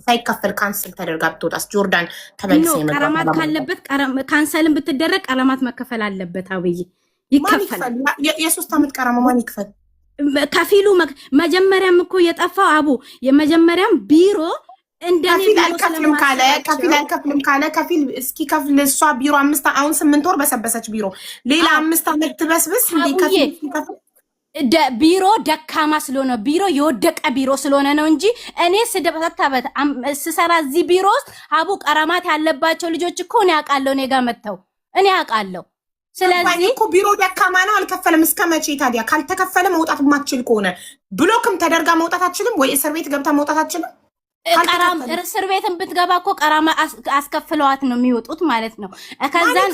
ሳይከፈል ካንስል ተደርጋ ብትወጣስ ጆርዳን ተመልሰ ይመጣል። ቀራማት ካለበት ካንሰልን ብትደረግ ቀራማት መከፈል አለበት። አብይ ይከፈል። የ3 ዓመት ቀራማ ማን ይክፈል? ከፊሉ መጀመሪያም እኮ የጠፋው አቡ የመጀመሪያም ቢሮ ከፊል አልከፍልም ካለ ከፊል እስኪ ከፍል እሷ ቢሮ 8 ወር በሰበሰች ቢሮ ሌላ 5 ዓመት ትበስብስ እንዴ? ከፊል ቢሮ ደካማ ስለሆነ ቢሮ የወደቀ ቢሮ ስለሆነ ነው እንጂ እኔ ስደበታበት ስሰራ እዚህ ቢሮ ውስጥ አቡ ቀራማት ያለባቸው ልጆች እኮ እኔ አውቃለሁ። እኔ ጋር መተው እኔ አውቃለሁ። ስለዚህ እኮ ቢሮ ደካማ ነው። አልከፈለም። እስከ መቼ ታዲያ? ካልተከፈለ መውጣት ማትችል ከሆነ ብሎክም ተደርጋ መውጣት አትችልም ወይ? እስር ቤት ገብታ መውጣት አትችልም? እስር ቤትን ብትገባ እኮ ቀራማ አስከፍለዋት ነው የሚወጡት ማለት ነው። ከዛን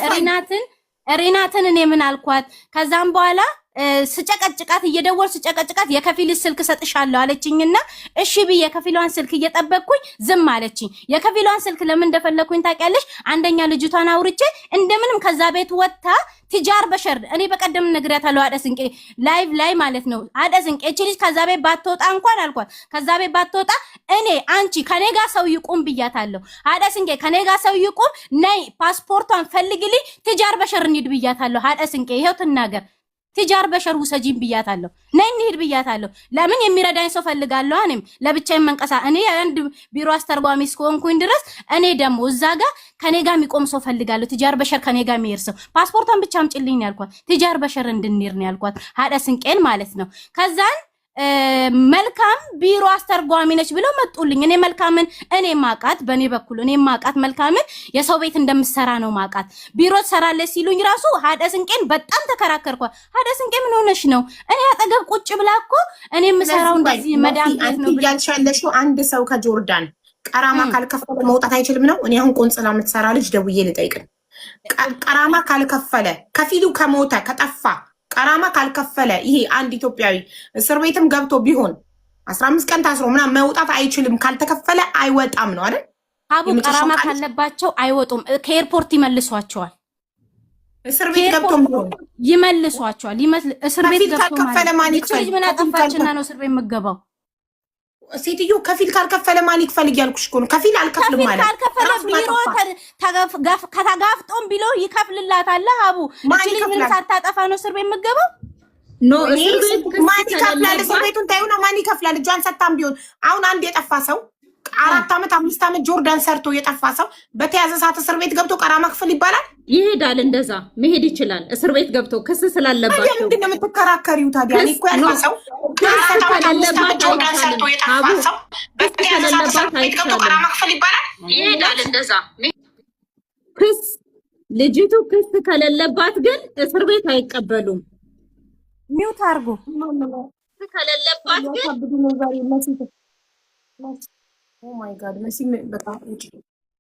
ሪናትን እኔ ምን አልኳት? ከዛም በኋላ ስጨቀጭቃት እየደወል ስጨቀጭቃት የከፊል ስልክ ሰጥሻለሁ አለችኝና እሺ ብዬ የከፊሏን ስልክ እየጠበቅኩኝ ዝም አለችኝ። የከፊሏን ስልክ ለምን እንደፈለኩኝ ታውቂያለሽ? አንደኛ ልጅቷን አውርቼ እንደምንም ከዛ ቤት ወጥታ ትጃር በሸር እኔ በቀደም ነግሬያታለሁ። አደስንቄ ላይቭ ላይ ማለት ነው። አደስንቄ እቺ ልጅ ከዛ ቤት ባትወጣ እንኳን አልኳት፣ ከዛ ቤት ባትወጣ እኔ አንቺ ከኔ ጋር ሰው ይቁም ብያታለሁ። አደስንቄ ከኔ ጋር ሰው ይቁም ነይ ፓስፖርቷን ፈልግልኝ ትጃር በሸር እንሂድ ብያታለሁ። አደስንቄ ይሄው ትናገር ትጃር በሸር ውሰጂን ብያታለሁ። ነይ እንሂድ ብያታለሁ። ለምን የሚረዳኝ ሰው ፈልጋለሁ። እኔም ለብቻዬ መንቀሳ እኔ አንድ ቢሮ አስተርጓሚ እስከሆንኩኝ ድረስ እኔ ደግሞ እዛ ጋር ከኔ ጋር የሚቆም ሰው ፈልጋለሁ። ትጃር በሸር ከኔ ጋር የሚሄድ ሰው ፓስፖርቷን ብቻ አምጪልኝ ነው ያልኳት። ትጃር በሸር እንድንሄድ ነው ያልኳት። ሀደስንቄን ማለት ነው። ከዛን መልካም ቢሮ አስተርጓሚ ነች ብለው መጡልኝ። እኔ መልካምን እኔ ማቃት በኔ በኩል እኔ ማቃት መልካምን የሰው ቤት እንደምሰራ ነው ማቃት። ቢሮ ትሰራለች ሲሉኝ ራሱ ሀደስንቄን በጣም ተከራከርኳት። ሀደስንቄ ምን ሆነሽ ነው? እኔ አጠገብ ቁጭ ብላ እኮ እኔ የምሰራው እንደዚህ መዳም ቤት ነው ያልሻለሽው። አንድ ሰው ከጆርዳን ቀራማ ካልከፈለ መውጣት አይችልም ነው። እኔ አሁን ቆንጽላ የምትሰራ ልጅ ደውዬ ልጠይቅ። ቀራማ ካልከፈለ ከፊሉ ከሞተ ከጠፋ ቀራማ ካልከፈለ ይሄ አንድ ኢትዮጵያዊ እስር ቤትም ገብቶ ቢሆን 15 ቀን ታስሮ ምናምን መውጣት አይችልም። ካልተከፈለ አይወጣም ነው አይደል? አቡ ቀራማ ካለባቸው አይወጡም። ከኤርፖርት ይመልሷቸዋል። እስር ቤት ገብቶ ይመልሷቸዋል። እስር ቤት ገብቶ ማን ይክፈል? ምን አጠፋችና ነው እስር ቤት የምገባው? ሴትዮ ከፊል ካልከፈለ ማን ይክፈል እያልኩሽ እኮ ነው። ከፊል አልከፍልም ማለት ካልከፈለ ቢሮ ከተጋፍጦም ቢሎ ይከፍልላታል። አቡ እቺ ልጅ ምን ሳታጠፋ ነው እስር ቤት የምገባው? ኖ እስር ቤት ማን ይከፍላል? እስር ቤቱን ታዩና ማን ይከፍላል? እጇን ሰታም ቢሆን አሁን አንድ የጠፋ ሰው 4 ዓመት 5 ዓመት ጆርዳን ሰርቶ የጠፋ ሰው በተያዘ ሰዓት እስር ቤት ገብቶ ቀራማ ክፍል ይባላል? ይሄዳል። እንደዛ መሄድ ይችላል። እስር ቤት ገብቶ ክስ ስላለባቸው ታዲያ ምንድን ነው የምትከራከሪው? ታዲያ እኔ እኮ ያለው ሰው ይሄዳል። እንደዛ ክስ ልጅቱ ክስ ከሌለባት ግን እስር ቤት አይቀበሉም። ሚውት አርጉ። ከሌለባት ግን ኦ ማይ ጋድ መሲ በጣም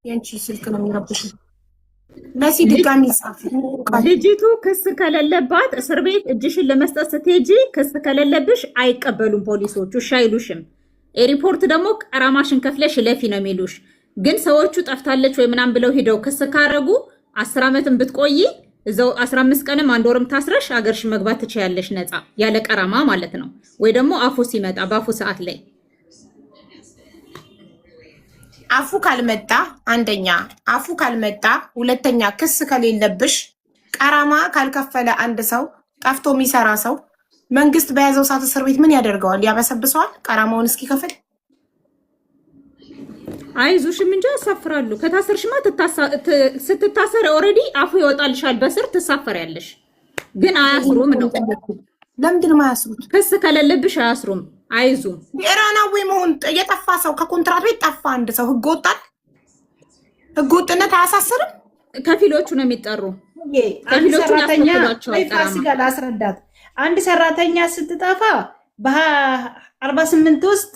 የንቺ ስልክ ነው የሚረብሽ። መሲ ድጋሚ ጻፍ። ልጅቱ ክስ ከሌለባት እስር ቤት እጅሽን ለመስጠት ስትሄጂ ክስ ከሌለብሽ አይቀበሉም ፖሊሶቹ። እሺ አይሉሽም። ኤሪፖርት ደግሞ ቀራማሽን ከፍለሽ ለፊ ነው የሚሉሽ። ግን ሰዎቹ ጠፍታለች ወይ ምናምን ብለው ሄደው ክስ ካረጉ 10 ዓመትም ብትቆይ እዛው 15 ቀንም 1 ወርም ታስረሽ አገርሽ መግባት ትችያለሽ ነፃ ያለ ቀራማ ማለት ነው። ወይ ደግሞ አፉ ሲመጣ በአፉ ሰዓት ላይ አፉ ካልመጣ አንደኛ አፉ ካልመጣ፣ ሁለተኛ ክስ ከሌለብሽ ቀራማ ካልከፈለ አንድ ሰው ጠፍቶ የሚሰራ ሰው መንግስት በያዘው ሰዓት እስር ቤት ምን ያደርገዋል? ያበሰብሰዋል። ቀራማውን እስኪከፍል አይዞሽም እንጂ ያሳፍራሉ። ከታሰርሽማ ስትታሰር ኦልሬዲ አፉ ይወጣልሻል። በስር ትሳፈሪያለሽ። ግን አያስሩም ነው። ለምንድን ነው የማያስሩት? ክስ ከሌለብሽ አያስሩም። አይዙም። ኢራናዊ መሆን የጠፋ ሰው ከኮንትራት ቤት ጠፋ አንድ ሰው ህገ ወጣት ህገ ወጥነት አያሳስርም። ከፊሎቹ ነው የሚጠሩ። አንድ ሰራተኛ ፋሲካ ላስረዳት። አንድ ሰራተኛ ስትጠፋ በ48 ውስጥ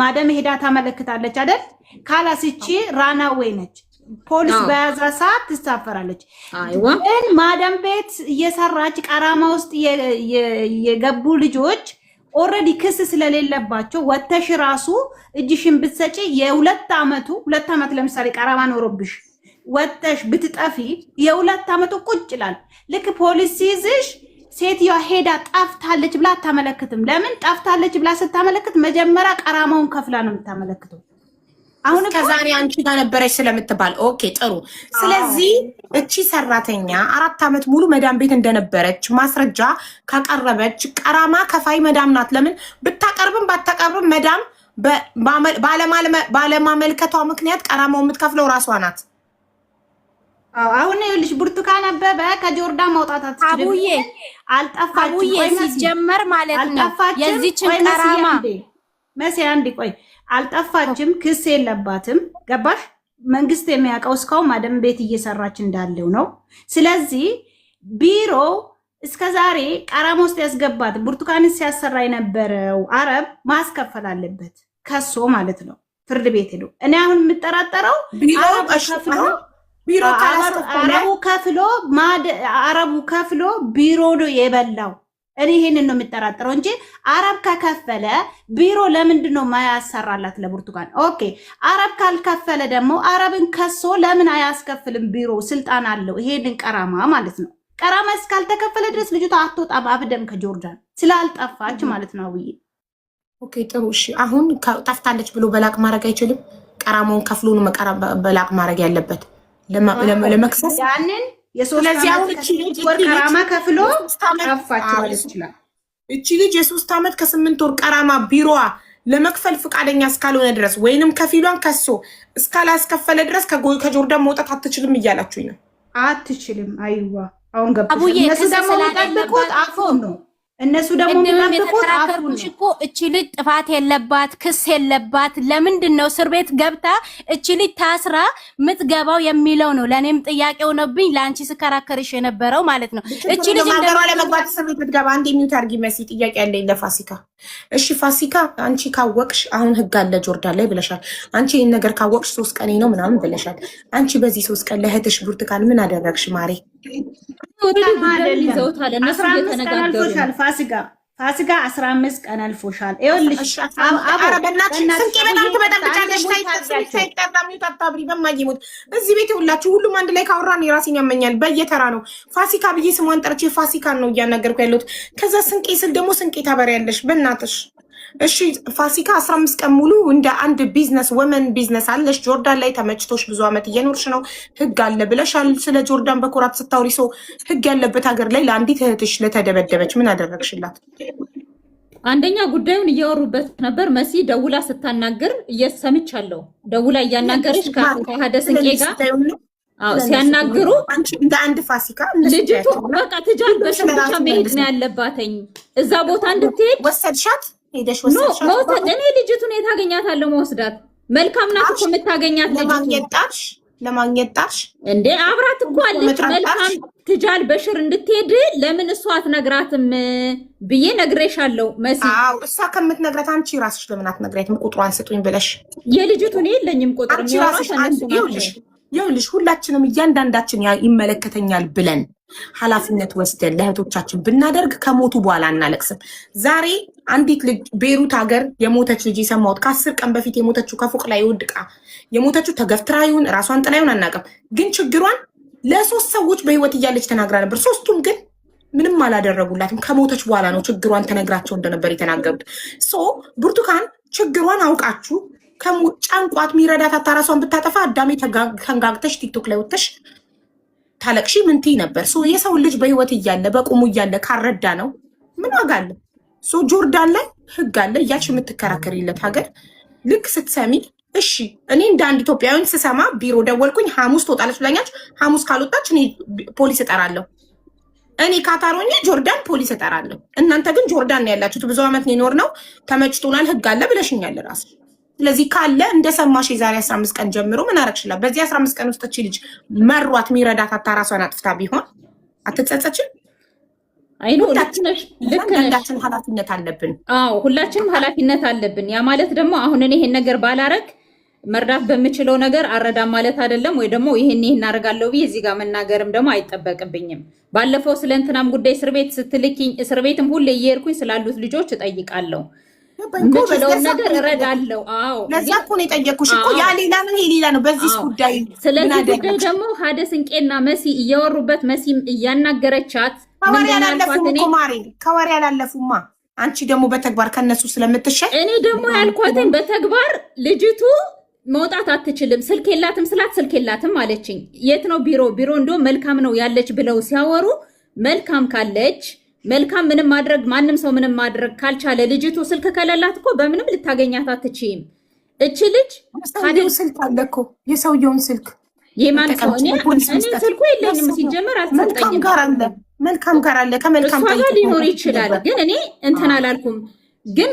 ማደም ሄዳ ታመለክታለች አይደል? ካላስቺ ራናዌይ ነች። ፖሊስ በያዛ ሰዓት ትሳፈራለች። ግን ማዳም ቤት እየሰራች ቀራማ ውስጥ የገቡ ልጆች ኦልሬዲ ክስ ስለሌለባቸው ወተሽ ራሱ እጅሽን ብትሰጪ የ2 ዓመት ለምሳሌ ቀራማ ኖሮብሽ ወተሽ ብትጠፊ የ2 ዓመቱ ቁጭ ይላል። ልክ ፖሊስ ሲይዝሽ ሴትዮዋ ሄዳ ጠፍታለች ብላ አታመለክትም። ለምን ጠፍታለች ብላ ስታመለክት መጀመሪያ ቀራማውን ከፍላ ነው የምታመለክተው። አሁን ከዛሬ አንቺ ጋር ነበረች ስለምትባል ኦኬ ጥሩ። ስለዚህ እቺ ሰራተኛ 4 ዓመት ሙሉ መዳም ቤት እንደነበረች ማስረጃ ካቀረበች ቀራማ ከፋይ መዳም ናት። ለምን ብታቀርብም ባታቀርብም መዳም ባለማመልከቷ ምክንያት ቀራማው የምትከፍለው ራሷ ናት። አሁን ይኸውልሽ ብርቱካን አበበ ከጆርዳን ማውጣት አትችልም። አቡዬ አልጠፋችም ሲጀመር ማለት ነው የዚህችን ቀራማ መሲ አንድ ቆይ አልጠፋችም፣ ክስ የለባትም። ገባሽ? መንግስት የሚያውቀው እስካሁን ማዳም ቤት እየሰራች እንዳለው ነው። ስለዚህ ቢሮ እስከዛሬ ቀራማ ውስጥ ያስገባት ብርቱካንን ሲያሰራ የነበረው አረብ ማስከፈል አለበት ከሶ ማለት ነው። ፍርድ ቤት ሄዶ እኔ አሁን የምጠራጠረው አረቡ ከፍሎ ቢሮ ነው የበላው። እኔ ይሄንን ነው የምጠራጠረው እንጂ አረብ ከከፈለ ቢሮ ለምንድን ነው ማያሰራላት ለብርቱካን? ኦኬ አረብ ካልከፈለ ደግሞ አረብን ከሶ ለምን አያስከፍልም? ቢሮ ስልጣን አለው። ይሄንን ቀራማ ማለት ነው። ቀራማ እስካልተከፈለ ድረስ ልጅቷ አትወጣም አብደም ከጆርዳን ስላልጠፋች ማለት ነው። አውዬ ኦኬ ጥሩ እሺ። አሁን ጠፍታለች ብሎ በላቅ ማድረግ አይችልም። ቀራማውን ከፍሎ ነው በላቅ ማድረግ ያለበት ለመክሰስ ያንን የሶስት ወር ቀራማ ከፍሎ ጠፋች ማለት ይችላል። እቺ ልጅ የ3 ዓመት ከ8 ወር ቀራማ ቢሮዋ ለመክፈል ፍቃደኛ እስካልሆነ ድረስ ወይንም ከፊሏን ከሶ እስካላስከፈለ ድረስ ከጆርዳን መውጣት አትችልም እያላችሁኝ ነው። አትችልም። አይዋ አሁን ገባሽ። እነሱ ደግሞ የሚጠብቁት አፉን ነው። እነሱ ደግሞ የሚጠብቁት አፉን ነው እኮ። እቺ ልጅ ጥፋት የለባት፣ ክስ የለባት። ለምንድን ነው እስር ቤት ገብታ እቺ ልጅ ታስራ ምትገባው የሚለው ነው ለኔም ጥያቄ ሆነብኝ። ለአንቺ ስከራከርሽ የነበረው ማለት ነው። እቺ ልጅ እንደማደራ ለመግባት እስር ቤት ብትገባ አንዴ ሚውት አድርጊ መሲ። ጥያቄ ያለኝ ለፋሲካ። እሺ ፋሲካ፣ አንቺ ካወቅሽ አሁን ህግ አለ ጆርዳን ላይ ብለሻል። አንቺ ይሄን ነገር ካወቅሽ 3 ቀን ነው ምናምን ብለሻል። አንቺ በዚህ 3 ቀን ለእህትሽ ብርቱካን ምን አደረግሽ ማሬ? ፋሲካ 15 ቀን አልፎሻል። ይኸውልሽ እዚህ ቤት ሁላችሁ ሁሉም አንድ ላይ ካወራን የራሴን ያመኛል። በየተራ ነው ፋሲካ ብዬ ስሟን ጠርቼ ፋሲካን ነው እያናገርኩ ያለሁት። ከዛ ስንቄ ስል ደግሞ ስንቄ ታበሪያለሽ በእናትሽ። እሺ ፋሲካ 15 ቀን ሙሉ እንደ አንድ ቢዝነስ ወመን ቢዝነስ አለሽ ጆርዳን ላይ ተመችቶሽ ብዙ አመት እየኖርሽ ነው። ህግ አለ ብለሻል። ስለ ጆርዳን በኩራት ስታወሪ ሰው ህግ ያለበት ሀገር ላይ ለአንዲት እህትሽ ለተደበደበች ምን አደረግሽላት? አንደኛ ጉዳዩን እያወሩበት ነበር። መሲ ደውላ ስታናገር እየሰምቻለሁ። ደውላ እያናገረች ከሀደ ስንቄ ጋር ሲያናግሩ እንደ አንድ ፋሲካ ልጅቱ በቃ ትጃል በሽብቻ መሄድ ነው ያለባተኝ። እዛ ቦታ እንድትሄድ ወሰድሻት ሄደሽ እኔ ልጅቱን የት አገኛታለሁ? መወስዳት መልካም ናት እኮ የምታገኛት ለማግኘት ጣርሽ እንዴ? አብራት እኮ አለች። መልካም ትጃል በሽር እንድትሄድ ለምን እሷ አትነግራትም ብዬ ነግሬሻለሁ መሲ። አዎ እሷ ከምትነግራት አንቺ ራስሽ ለምን አትነግሪያትም? ቁጥሯን ስጡኝ ብለሽ የልጅቱን የለኝም ቁጥር ይኸውልሽ ሁላችንም እያንዳንዳችን ይመለከተኛል ብለን ኃላፊነት ወስደን ለእህቶቻችን ብናደርግ ከሞቱ በኋላ አናለቅስም። ዛሬ አንዲት ልጅ ቤሩት ሀገር የሞተች ልጅ የሰማሁት ከ10 ቀን በፊት የሞተችው ከፎቅ ላይ ወድቃ የሞተችው ተገፍትራ ይሁን ራሷን ጥላ ይሁን አናውቅም። ግን ችግሯን ለ3 ሰዎች በህይወት እያለች ተናግራ ነበር። 3ቱም ግን ምንም አላደረጉላትም። ከሞተች በኋላ ነው ችግሯን ተነግራቸው እንደነበር የተናገሩት። ብርቱካን ችግሯን አውቃችሁ ጫንቋት ሚረዳት አታራሷን ብታጠፋ አዳሜ ተንጋግተሽ ቲክቶክ ላይ ወጥተሽ ታለቅሺ ምን ትይ ነበር? የሰው ልጅ በህይወት እያለ በቁሙ እያለ ካረዳ ነው ምን ዋጋ አለ? ጆርዳን ላይ ህግ አለ እያልሽ የምትከራከሪለት ሀገር ልክ ስትሰሚ እሺ። እኔ እንደ አንድ ኢትዮጵያዊን ስሰማ ቢሮ ደወልኩኝ። ሐሙስ ትወጣለች ብላኛች። ሐሙስ ካልወጣች እኔ ፖሊስ እጠራለሁ። እኔ ካታሮኛ ጆርዳን ፖሊስ እጠራለሁ። እናንተ ግን ጆርዳን ነው ያላችሁት። ብዙ አመት ነው የኖርነው። ተመችቶናል፣ ህግ አለ ብለሽኛል ራስሽ። ስለዚህ ካለ እንደሰማሽ የዛሬ 15 ቀን ጀምሮ ምን አረግሽላት? በዚህ 15 ቀን ውስጥ እቺ ልጅ መሯት ሚረዳት አታራሷን አጥፍታ ቢሆን አትጸጸችም? አይኑ ሁላችንም ኃላፊነት አለብን። አዎ ሁላችንም ኃላፊነት አለብን። ያ ማለት ደግሞ አሁን እኔ ይሄን ነገር ባላረግ መርዳት በምችለው ነገር አረዳም ማለት አይደለም ወይ ደግሞ ይሄን እናደርጋለሁ ብዬ እዚህ ጋር መናገርም ደግሞ አይጠበቅብኝም። ባለፈው ስለ እንትናም ጉዳይ እስር ቤት ስትልኪኝ እስር ቤትም ሁሌ እየሄድኩኝ ስላሉት ልጆች እጠይቃለሁ። የምችለውን ነገር እረዳለሁ። አዎ ለዛ እኮ ነው የጠየኩሽ እኮ ያ ሌላ ነው ይሄ ሌላ ነው። በዚህ ጉዳይ ስለዚህ ጉዳይ ደግሞ ሀደ ስንቄና መሲ እያወሩበት መሲም እያናገረቻት ከወሬ ያላለፉማ አንቺ ደግሞ በተግባር ከነሱ ስለምትሸይ እኔ ደግሞ ያልኳትን በተግባር ልጅቱ መውጣት አትችልም። ስልክ የላትም ስላት ስልክ የላትም አለችኝ። የት ነው ቢሮ እንደው መልካም ነው ያለች ብለው ሲያወሩ መልካም ካለች መልካም ምንም ማድረግ ማንም ሰው ምንም ማድረግ ካልቻለ ልጅቱ ስልክ ከሌላት እኮ በምንም ልታገኛት አትችይም። እቺ ልጅ ታዲያ ስልክ አለ እኮ የሰውየውን ስልክ የማን ሰው እኔ ስልኩ የለኝም ሲጀመር አልተጠኝም። መልካም ጋር አለ ከመልካም ጋር ሊኖር ይችላል። ግን እኔ እንትን አላልኩም። ግን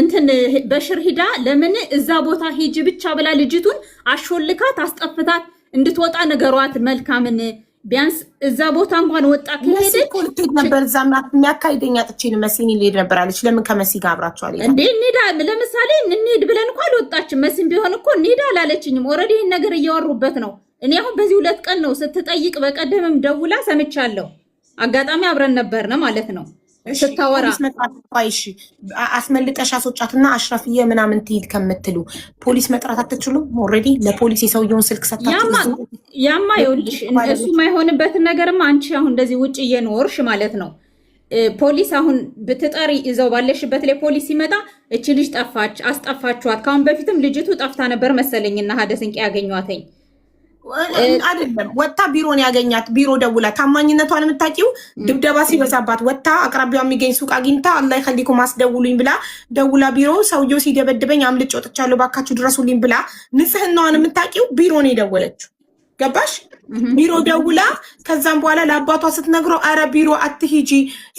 እንትን በሽር ሂዳ ለምን እዛ ቦታ ሂጂ ብቻ ብላ ልጅቱን አሾልካት አስጠፍታት እንድትወጣ ነገሯት። መልካምን ቢያንስ እዛ ቦታ እንኳን ወጣ ከሄደች ነበር እዛ የሚያካሂደኛ ጥቼን መሲን ሊሄድ ነበር አለች። ለምን ከመሲ ጋር አብራችኋል እንዴ? እንሂዳ ለምሳሌ እንሂድ ብለን እንኳን አልወጣችም። መሲም ቢሆን እኮ እንሂዳ አላለችኝም። ኦልሬዲ ይሄን ነገር እያወሩበት ነው። እኔ አሁን በዚህ 2 ቀን ነው ስትጠይቅ፣ በቀደምም ደውላ ሰምቻለሁ። አጋጣሚ አብረን ነበርነ ማለት ነው ስታወራ። እሺ አስመልጠሽ አስወጫትና አሽራፍዬ ምናምን ትሄድ ከምትሉ ፖሊስ መጥራት አትችሉም? ኦልሬዲ ለፖሊስ የሰውየውን ስልክ ሰጣችሁ። ያማ ይኸውልሽ እሱ የማይሆንበትን ነገርማ አንቺ አሁን እንደዚህ ውጭ እየኖርሽ ማለት ነው ፖሊስ አሁን ብትጠሪ ይዘው ባለሽበት ላይ ፖሊስ ሲመጣ እቺ ልጅ ጠፋች አስጠፋችኋት። ካሁን በፊትም ልጅቱ ጠፍታ ነበር መሰለኝና ሀደ ስንቄ ያገኟተኝ አይደለም ወጣ ቢሮን ያገኛት ቢሮ ደውላ ታማኝነቷን የምታውቂው ድብደባ ሲበዛባት ወጣ አቅራቢያው የሚገኝ ሱቅ አግኝታ አላህ ይኸሊኩም አስደውሉኝ ብላ ደውላ ቢሮ ሰውየው ሲደበድበኝ አምልጭ ወጥቻለሁ ባካችሁ ድረሱልኝ ብላ ንጽህናዋን የምታውቂው ቢሮ ነው የደወለችው። ገባሽ? ቢሮ ደውላ ከዛም በኋላ ለአባቷ ስትነግረው አረ ቢሮ አትሂጂ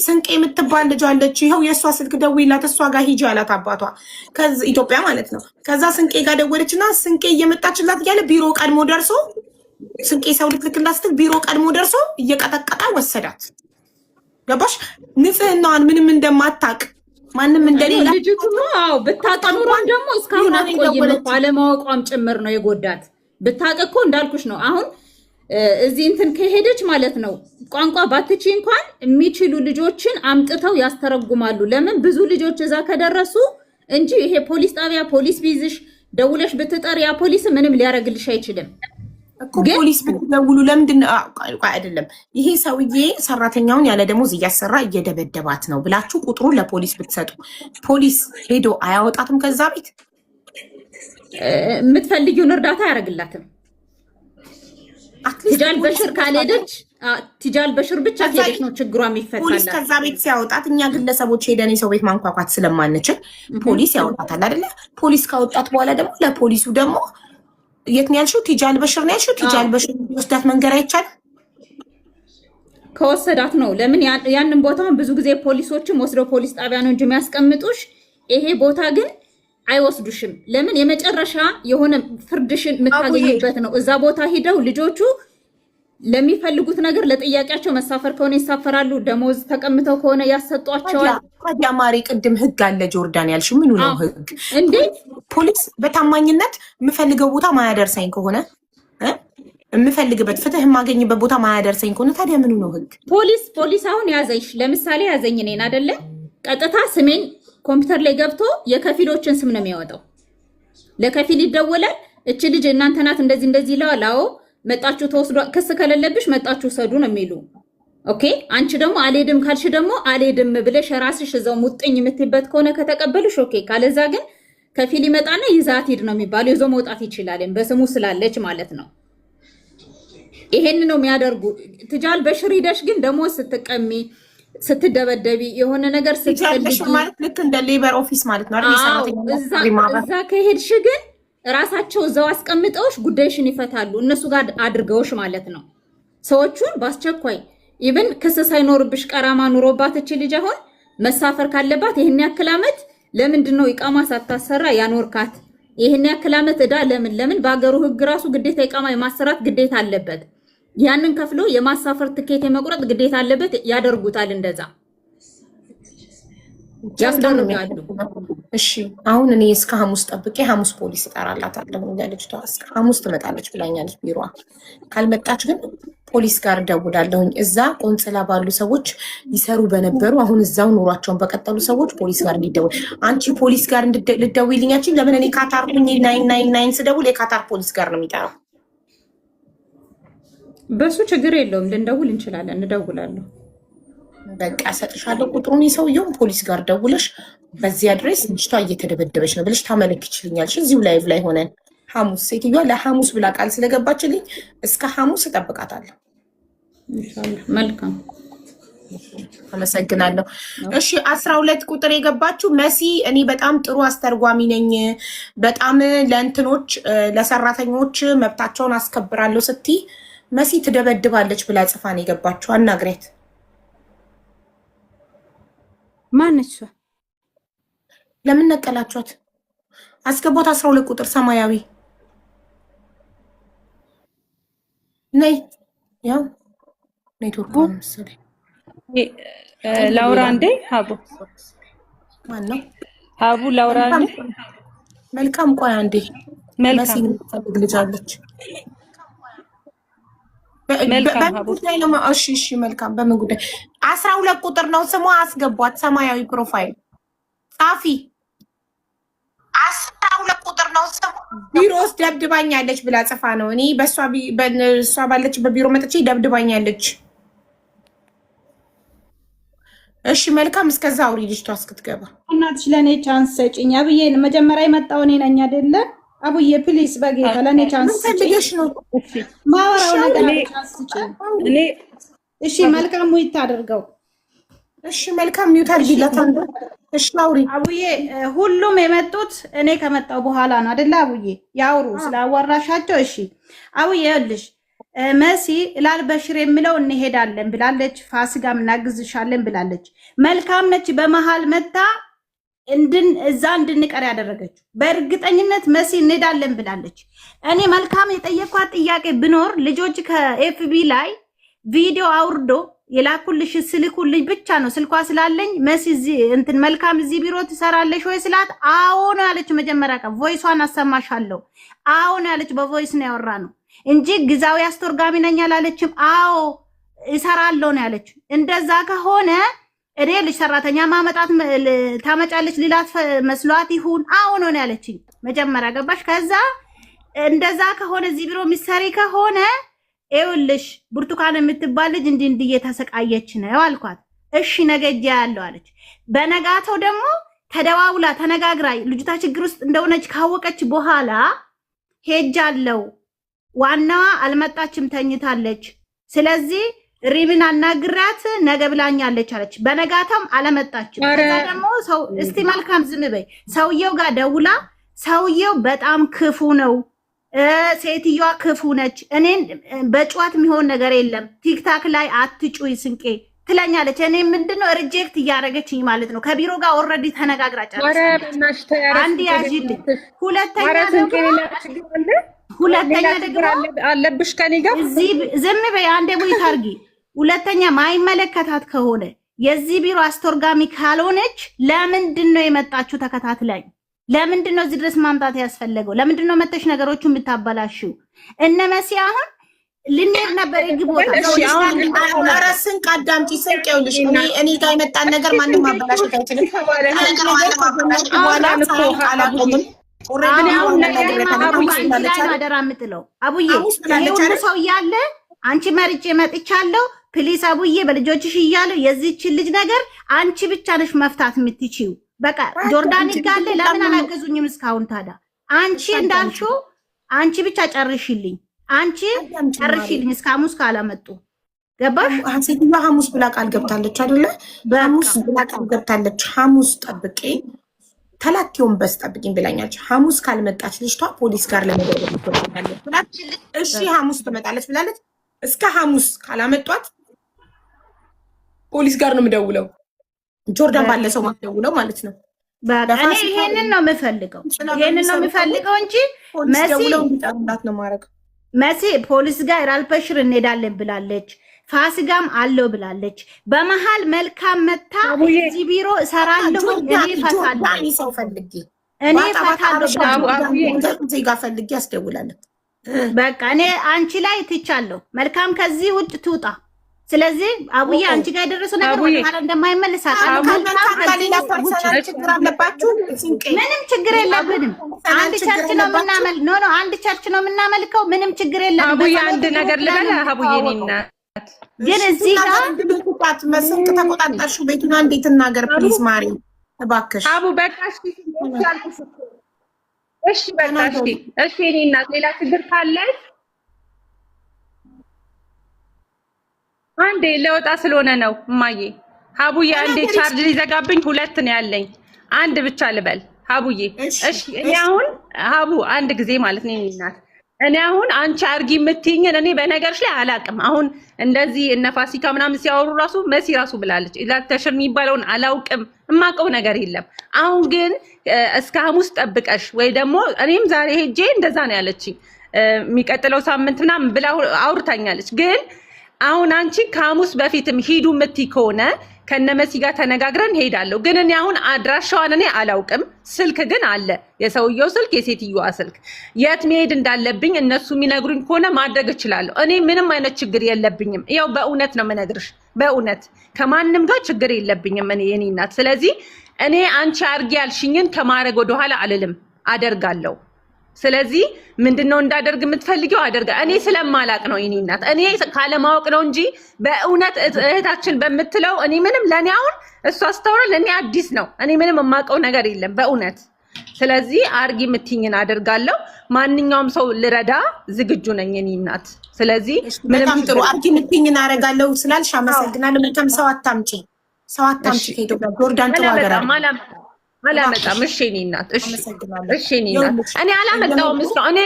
ስንቄ የምትባል ልጅ አለች ይኸው የእሷ ስልክ ደውይላት እሷ ጋር ሂጂ አላት አባቷ። ከዛ ኢትዮጵያ ማለት ነው። ከዛ ስንቄ ጋር ደወለችና ስንቄ እየመጣችላት እያለ ቢሮ ቀድሞ ደርሶ ስንቄ ሰው ልትልክላት ስትል ቢሮ ቀድሞ ደርሶ እየቀጠቀጣ ወሰዳት። ገባሽ? ንጽህናዋን ምንም እንደማታቅ ማንም እንደሌላ ልጅቱ ነው ብታጠኑሯን ደግሞ እስካሁን አትቆይም። ባለማወቋም ጭምር ነው የጎዳት። ብታውቅ እኮ እንዳልኩሽ ነው። አሁን እዚህ እንትን ከሄደች ማለት ነው ቋንቋ ባትቺ እንኳን የሚችሉ ልጆችን አምጥተው ያስተረጉማሉ። ለምን ብዙ ልጆች እዛ ከደረሱ እንጂ ይሄ ፖሊስ ጣቢያ ፖሊስ ቢዝሽ ደውለሽ ብትጠር ያ ፖሊስ ምንም ሊያረግልሽ አይችልም። ግን ፖሊስ ብትደውሉ ለምንድን አይደለም ይሄ ሰውዬ ሰራተኛውን ያለ ደሞዝ እያሰራ እየደበደባት ነው ብላችሁ ቁጥሩን ለፖሊስ ብትሰጡ ፖሊስ ሄዶ አያወጣትም ከዛ ቤት? የምትፈልጊውን እርዳታ ያደርግላትም። ትጃል በሽር ካልሄደች ትጃል በሽር ብቻ ከሄደች ነው ችግሯ የሚፈታላት። ፖሊስ ከዛ ቤት ሲያወጣት እኛ ግለሰቦች ሄደን የሰው ቤት ማንኳኳት ስለማንችል ፖሊስ ያወጣታል አይደለ? ፖሊስ ካወጣት በኋላ ደግሞ ለፖሊሱ ደግሞ የት ነው ያልሽው? ትጃል በሽር ነው ያልሽው? ትጃል በሽር ወስዳት መንገር አይቻልም? ከወሰዳት ነው። ለምን ያንን ቦታውን ብዙ ጊዜ ፖሊሶችም ወስደው ፖሊስ ጣቢያ ነው እንጂ የሚያስቀምጡሽ። ይሄ ቦታ ግን አይወስዱሽም። ለምን የመጨረሻ የሆነ ፍርድሽን የምታገኙበት ነው። እዛ ቦታ ሂደው ልጆቹ ለሚፈልጉት ነገር ለጥያቄያቸው መሳፈር ከሆነ ይሳፈራሉ። ደሞዝ ተቀምጠው ከሆነ ያሰጧቸዋል። ታዲያ ማሪ ቅድም ህግ አለ ጆርዳን ያልሽው ምኑ ነው ህግ እንዴ? ፖሊስ በታማኝነት የምፈልገው ቦታ ማያደርሰኝ ከሆነ የምፈልግበት ፍትህ የማገኝበት ቦታ ማያደርሰኝ ከሆነ ታዲያ ምኑ ነው ህግ? ፖሊስ አሁን ያዘሽ ለምሳሌ ያዘኝ እኔን አይደለ? ቀጥታ ስሜን ኮምፒውተር ላይ ገብቶ የከፊሎችን ስም ነው የሚያወጣው። ለከፊል ይደወላል። እቺ ልጅ እናንተ ናት እንደዚህ ይለዋል። አዎ መጣችሁ ተወስዶ ክስ ከሌለብሽ መጣችሁ ሰዱ ነው የሚሉ። ኦኬ አንቺ ደግሞ አልሄድም ካልሽ ደግሞ አልሄድም ብለሽ ራስሽ እዛው ሙጥኝ የምትይበት ከሆነ ከተቀበልሽ ኦኬ። ካለዛ ግን ከፊል ይመጣና ይዛት ሂድ ነው የሚባለው። ይዞ መውጣት ይችላል በስሙ ስላለች ማለት ነው። ይሄን ነው የሚያደርጉ። ትጃል በሽር ሂደሽ ግን ደግሞ ስትቀሚ ስትደበደቢ የሆነ ነገር ስትፈልጊ ማለት ልክ እንደ ሌበር ኦፊስ ማለት ነው አይደል? እዛ ከሄድሽ ግን ራሳቸው እዛው አስቀምጠውሽ ጉዳይሽን ይፈታሉ። እነሱ ጋር አድርገውሽ ማለት ነው። ሰዎቹን በአስቸኳይ ኢቭን ክስ ሳይኖርብሽ ቀራማ ኑሮባት እቺ ልጅ አሁን መሳፈር ካለባት ይሄን ያክል ዓመት ለምንድን ነው ኢቃማ ሳታሰራ ያኖርካት? ይሄን ያክል ዓመት እዳ ለምን በአገሩ ህግ ራሱ ግዴታ ኢቃማ የማሰራት ግዴታ አለበት። ያንን ከፍሎ የማሳፈር ትኬት የመቁረጥ ግዴታ አለበት። ያደርጉታል እንደዛ። ያስደርጋሉ። እሺ አሁን እኔ እስከ ሐሙስ ጠብቄ ሐሙስ ፖሊስ እጠራላታለሁ። ለልጅቷ እስከ ሐሙስ ትመጣለች ብላኛለች ቢሮዋ። ካልመጣች ግን ፖሊስ ጋር እደውላለሁኝ። እዛ ቆንጽላ ባሉ ሰዎች ይሰሩ በነበሩ አሁን እዛው ኑሯቸውን በቀጠሉ ሰዎች ፖሊስ ጋር እንዲደውል። አንቺ ፖሊስ ጋር ልደውይልኛችን? ለምን እኔ ካታር ሁኜ 999 ስደውል የካታር ፖሊስ ጋር ነው የሚጠራው። በሱ ችግር የለውም፣ ልንደውል እንችላለን። እንደውላለሁ። በቃ እሰጥሻለሁ ቁጥሩን። የሰውየውን ፖሊስ ጋር ደውለሽ በዚህ አድሬስ ልጅቷ እየተደበደበች ነው ብለሽ ታመለክችልኛለሽ። እዚሁ ላይቭ ላይ ሆነን ሐሙስ ሴትዮዋ ለሐሙስ ብላ ቃል ስለገባችልኝ እስከ ሐሙስ እጠብቃታለሁ። መልካም አመሰግናለሁ። እሺ 12 ቁጥር የገባችሁ መሲ፣ እኔ በጣም ጥሩ አስተርጓሚ ነኝ፣ በጣም ለእንትኖች ለሰራተኞች መብታቸውን አስከብራለሁ ስትይ መሲ ትደበድባለች ብላ ጽፋ ነው የገባችሁ። አናግሬት። ማነች? ለምን ነቀላችኋት? አስገቧት። 12 ቁጥር ሰማያዊ ነይ። ያው ኔትወርክ መሰለኝ። ላውራ እንዴ? ሀቡ ማን ነው? ሀቡ ላውራ እንዴ? መልካም ቆይ አንዴ። መሲ መልካም የምትፈልግ ልጅ አለች። መልካም ሀቡ ጉዳይ ነው። እሺ እሺ መልካም። በምን ጉዳይ? 12 ቁጥር ነው ስሟ። አስገቧት። ሰማያዊ ፕሮፋይል ጻፊ። 12 ቁጥር ነው ስሟ። ቢሮ ውስጥ ደብድባኛለች ብላ ጽፋ ነው። እኔ በእሷ ባለችበት ቢሮ መጥቼ ደብድባኛለች። እሺ መልካም። እስከዛ አውሪ ልጅቷ እስክትገባ። እናትሽ ለእኔ ቻንስ ሰጪኝ። አብዬ መጀመሪያ የመጣው እኔ ነኝ አይደለ? አቡዬ ፕሊስ በጌታ ለእኔ ቻንስ ሰጪኝ። ማወራው ነገር ቻንስ ሰጪኝ። እሺ መልካም ሙይት አድርገው። እሺ መልካም ሚውት አድርጊላት። እሺ አውሪ አቡዬ። ሁሉም የመጡት እኔ ከመጣው በኋላ ነው አይደለ? አቡዬ ያውሩ ስላዋራሻቸው። እሺ አቡዬ ይኸውልሽ መሲ ላልበሽር የሚለው እንሄዳለን ብላለች። ፋሲካም እናግዝሻለን ብላለች። መልካም ነች በመሃል መታ እዛ እንድንቀር ያደረገችው። በእርግጠኝነት መሲ እንሄዳለን ብላለች። እኔ መልካም የጠየኳት ጥያቄ ብኖር ልጆች ከኤፍቢ ላይ ቪዲዮ አውርዶ የላኩልሽ ስልኩልኝ ብቻ ነው ስልኳ ስላለኝ መሲ እንትን መልካም እዚህ ቢሮ ትሰራለሽ ወይ ስላት አዎ ነው ያለች። መጀመሪያ ቀን ቮይሷን አሰማሻለሁ አዎ ነው ያለች። በቮይስ ነው ያወራ ነው እንጂ ግዛዊ አስተርጓሚ ነኝ አላለችም። አዎ እሰራለሁ ነው ያለች። እንደዛ ከሆነ እኔ ልጅ ሰራተኛ ማመጣት ታመጫለች ሊላት መስሏት ይሁን አዎ ነው ያለችኝ መጀመሪያ ገባሽ። ከዛ እንደዛ ከሆነ እዚህ ቢሮ ሚሰሪ ከሆነ ይኸውልሽ ብርቱካን የምትባል ልጅ እንዲህ እየተሰቃየች ነው አልኳት። እሺ ነገ እጄ ያለው አለች። በነጋተው ደግሞ ተደዋውላ ተነጋግራ ልጅቷ ችግር ውስጥ እንደሆነች ካወቀች በኋላ ሄጃለሁ፣ ዋናዋ አልመጣችም ተኝታለች፣ ስለዚህ ሪብን አናግራት ነገ ብላኛለች አለች። በነጋታም አለመጣችም። ከዛ ደግሞ ሰው እስቲ መልካም ዝም በይ ሰውየው ጋር ደውላ ሰውየው በጣም ክፉ ነው፣ ሴትዮዋ ክፉ ነች፣ እኔን በጨዋት የሚሆን ነገር የለም ቲክታክ ላይ አትጩይ ስንቄ ትለኛለች። እኔ ምንድነው ሪጀክት እያደረገችኝ ማለት ነው። ከቢሮ ጋር ኦልሬዲ ተነጋግራ ጨርሳለች። አንድ ያዥልኝ። ሁለተኛ ደግሞ አለብሽ ከኔ ጋር ዝም በይ አንዴ ወይ ታርጊ። ሁለተኛ ማይመለከታት ከሆነ የዚህ ቢሮ አስተርጓሚ ካልሆነች ለምንድን ነው የመጣችሁ? ተከታትለኝ። ለምንድን ነው እዚህ ድረስ ማምጣት ያስፈለገው? ለምንድን ነው መተሽ ነገሮችን የምታበላሽው? እነ መሲ አሁን ልንሄድ ነበር ይግቦታ አራስን ቃዳምጪ ስንቅ ይኸውልሽ፣ እኔ ጋር የመጣን ነገር ማንም ማበላሸት አይችልም። አደራ የምጥለው አቡዬ ሁሉ ሰው እያለ አንቺ መርጬ መጥቻለሁ። ፕሊስ አቡዬ በልጆችሽ እያለሁ የዚህችን ልጅ ነገር አንቺ ብቻ ነሽ መፍታት የምትችይው። በቃ ጆርዳን ይጋለ ለምን አላገዙኝም እስካሁን? ታዲያ አንቺ እንዳልሽው አንቺ ብቻ ጨርሽልኝ፣ አንቺ ጨርሽልኝ እስከ ሐሙስ ካላመጡ ገባሽ? ሴትዮዋ ሐሙስ ብላ ቃል ገብታለች አይደለ? ሐሙስ ብላ ቃል ገብታለች። ሐሙስ ጠብቄ ተላኪውን በስ ጠብቂኝ ብላኛለች። ሐሙስ ካልመጣች ልጅቷ ፖሊስ ጋር ለመደወል ትችላለች። እሺ ሐሙስ ትመጣለች ብላለች። እስከ ሐሙስ ካላመጧት ፖሊስ ጋር ነው የምደውለው። ጆርዳን ባለ ሰው ማደውለው ማለት ነው። እኔ ይሄንን ነው የምፈልገው፣ ይሄንን ነው የምፈልገው እንጂ መሲ እንዲጠሩላት ነው ማድረግ። መሲ ፖሊስ ጋር ራልበሽር እንሄዳለን ብላለች። ፋሲካም አለው ብላለች። በመሃል መልካም መታ እዚህ ቢሮ እሰራለሁ እኔ ፈታለሁ ሰው ፈልጌ ዜጋ ፈልጌ አስደውላለሁ። በቃ እኔ አንቺ ላይ ትቻለሁ። መልካም ከዚህ ውጭ ትውጣ። ስለዚህ አቡዬ አንቺ ጋር የደረሰው ነገር ወደ ኋላ እንደማይመለስ ምንም ችግር የለብንም። አንድ ቸርች ነው የምናመልከው። አንድ ቸርች ነው የምናመልከው። ምንም ችግር የለም። አቡዬ አንድ ነገር ልበል። አቡዬ እኔና ግን እዚህ ጋር መስንቅ ተቆጣጣሽው ቤቱን አንዴ ትናገር ፕሊዝ ማሪ እባክሽ። አቡ በቃ እሺ በቃ እሺ እኔ እናት ሌላ ችግር ካለሽ አንዴ ለወጣ ስለሆነ ነው እማዬ። ሀቡዬ አንዴ ቻርጅ ሊዘጋብኝ 2 ነው ያለኝ። አንድ ብቻ ልበል ሀቡዬ። እሺ እኔ አሁን ሀቡ አንድ ጊዜ ማለት ነው እናት እኔ አሁን አንቺ አርጊ የምትይኝን እኔ በነገርሽ ላይ አላቅም። አሁን እንደዚህ እነ ፋሲካ ምናምን ሲያወሩ ራሱ መሲ ራሱ ብላለች ኢላተሽር የሚባለውን አላውቅም፣ የማውቀው ነገር የለም። አሁን ግን እስከ ሐሙስ ጠብቀሽ ወይ ደግሞ እኔም ዛሬ ሄጄ እንደዛ ነው ያለችኝ የሚቀጥለው ሳምንት ምናምን ብላ አውርታኛለች። ግን አሁን አንቺ ከሐሙስ በፊትም ሂዱ የምትይ ከሆነ ከነመሲ ጋር ተነጋግረን ሄዳለሁ። ግን እኔ አሁን አድራሻዋን እኔ አላውቅም። ስልክ ግን አለ፣ የሰውየው ስልክ፣ የሴትዮዋ ስልክ። የት መሄድ እንዳለብኝ እነሱ የሚነግሩኝ ከሆነ ማድረግ እችላለሁ። እኔ ምንም አይነት ችግር የለብኝም። ያው በእውነት ነው የምነግርሽ፣ በእውነት ከማንም ጋር ችግር የለብኝም እኔ የኔ እናት። ስለዚህ እኔ አንቺ አርጊ ያልሽኝን ከማድረግ ወደኋላ አልልም፣ አደርጋለሁ። ስለዚህ ምንድነው እንዳደርግ የምትፈልጊው አደርጋ። እኔ ስለማላቅ ነው የኔ እናት፣ እኔ ካለማወቅ ነው እንጂ በእውነት እህታችን በምትለው እኔ ምንም ለኔ አሁን እሷ አስተውራ ለኔ አዲስ ነው። እኔ ምንም የማውቀው ነገር የለም በእውነት። ስለዚህ አርጊ የምትይኝን አደርጋለሁ። ማንኛውም ሰው ልረዳ ዝግጁ ነኝ የኔ እናት። ስለዚህ ምንም ጥሩ አርጊ የምትይኝን አደርጋለሁ ስላልሽ አመሰግናለሁ። መልካም ሰው አታምጪ ከኢትዮጵያ ጆርዳን ተዋገራ አላመጣም። እሺ እኔ እናት እሺ እኔ እናት እኔ አላመጣውም። እኔ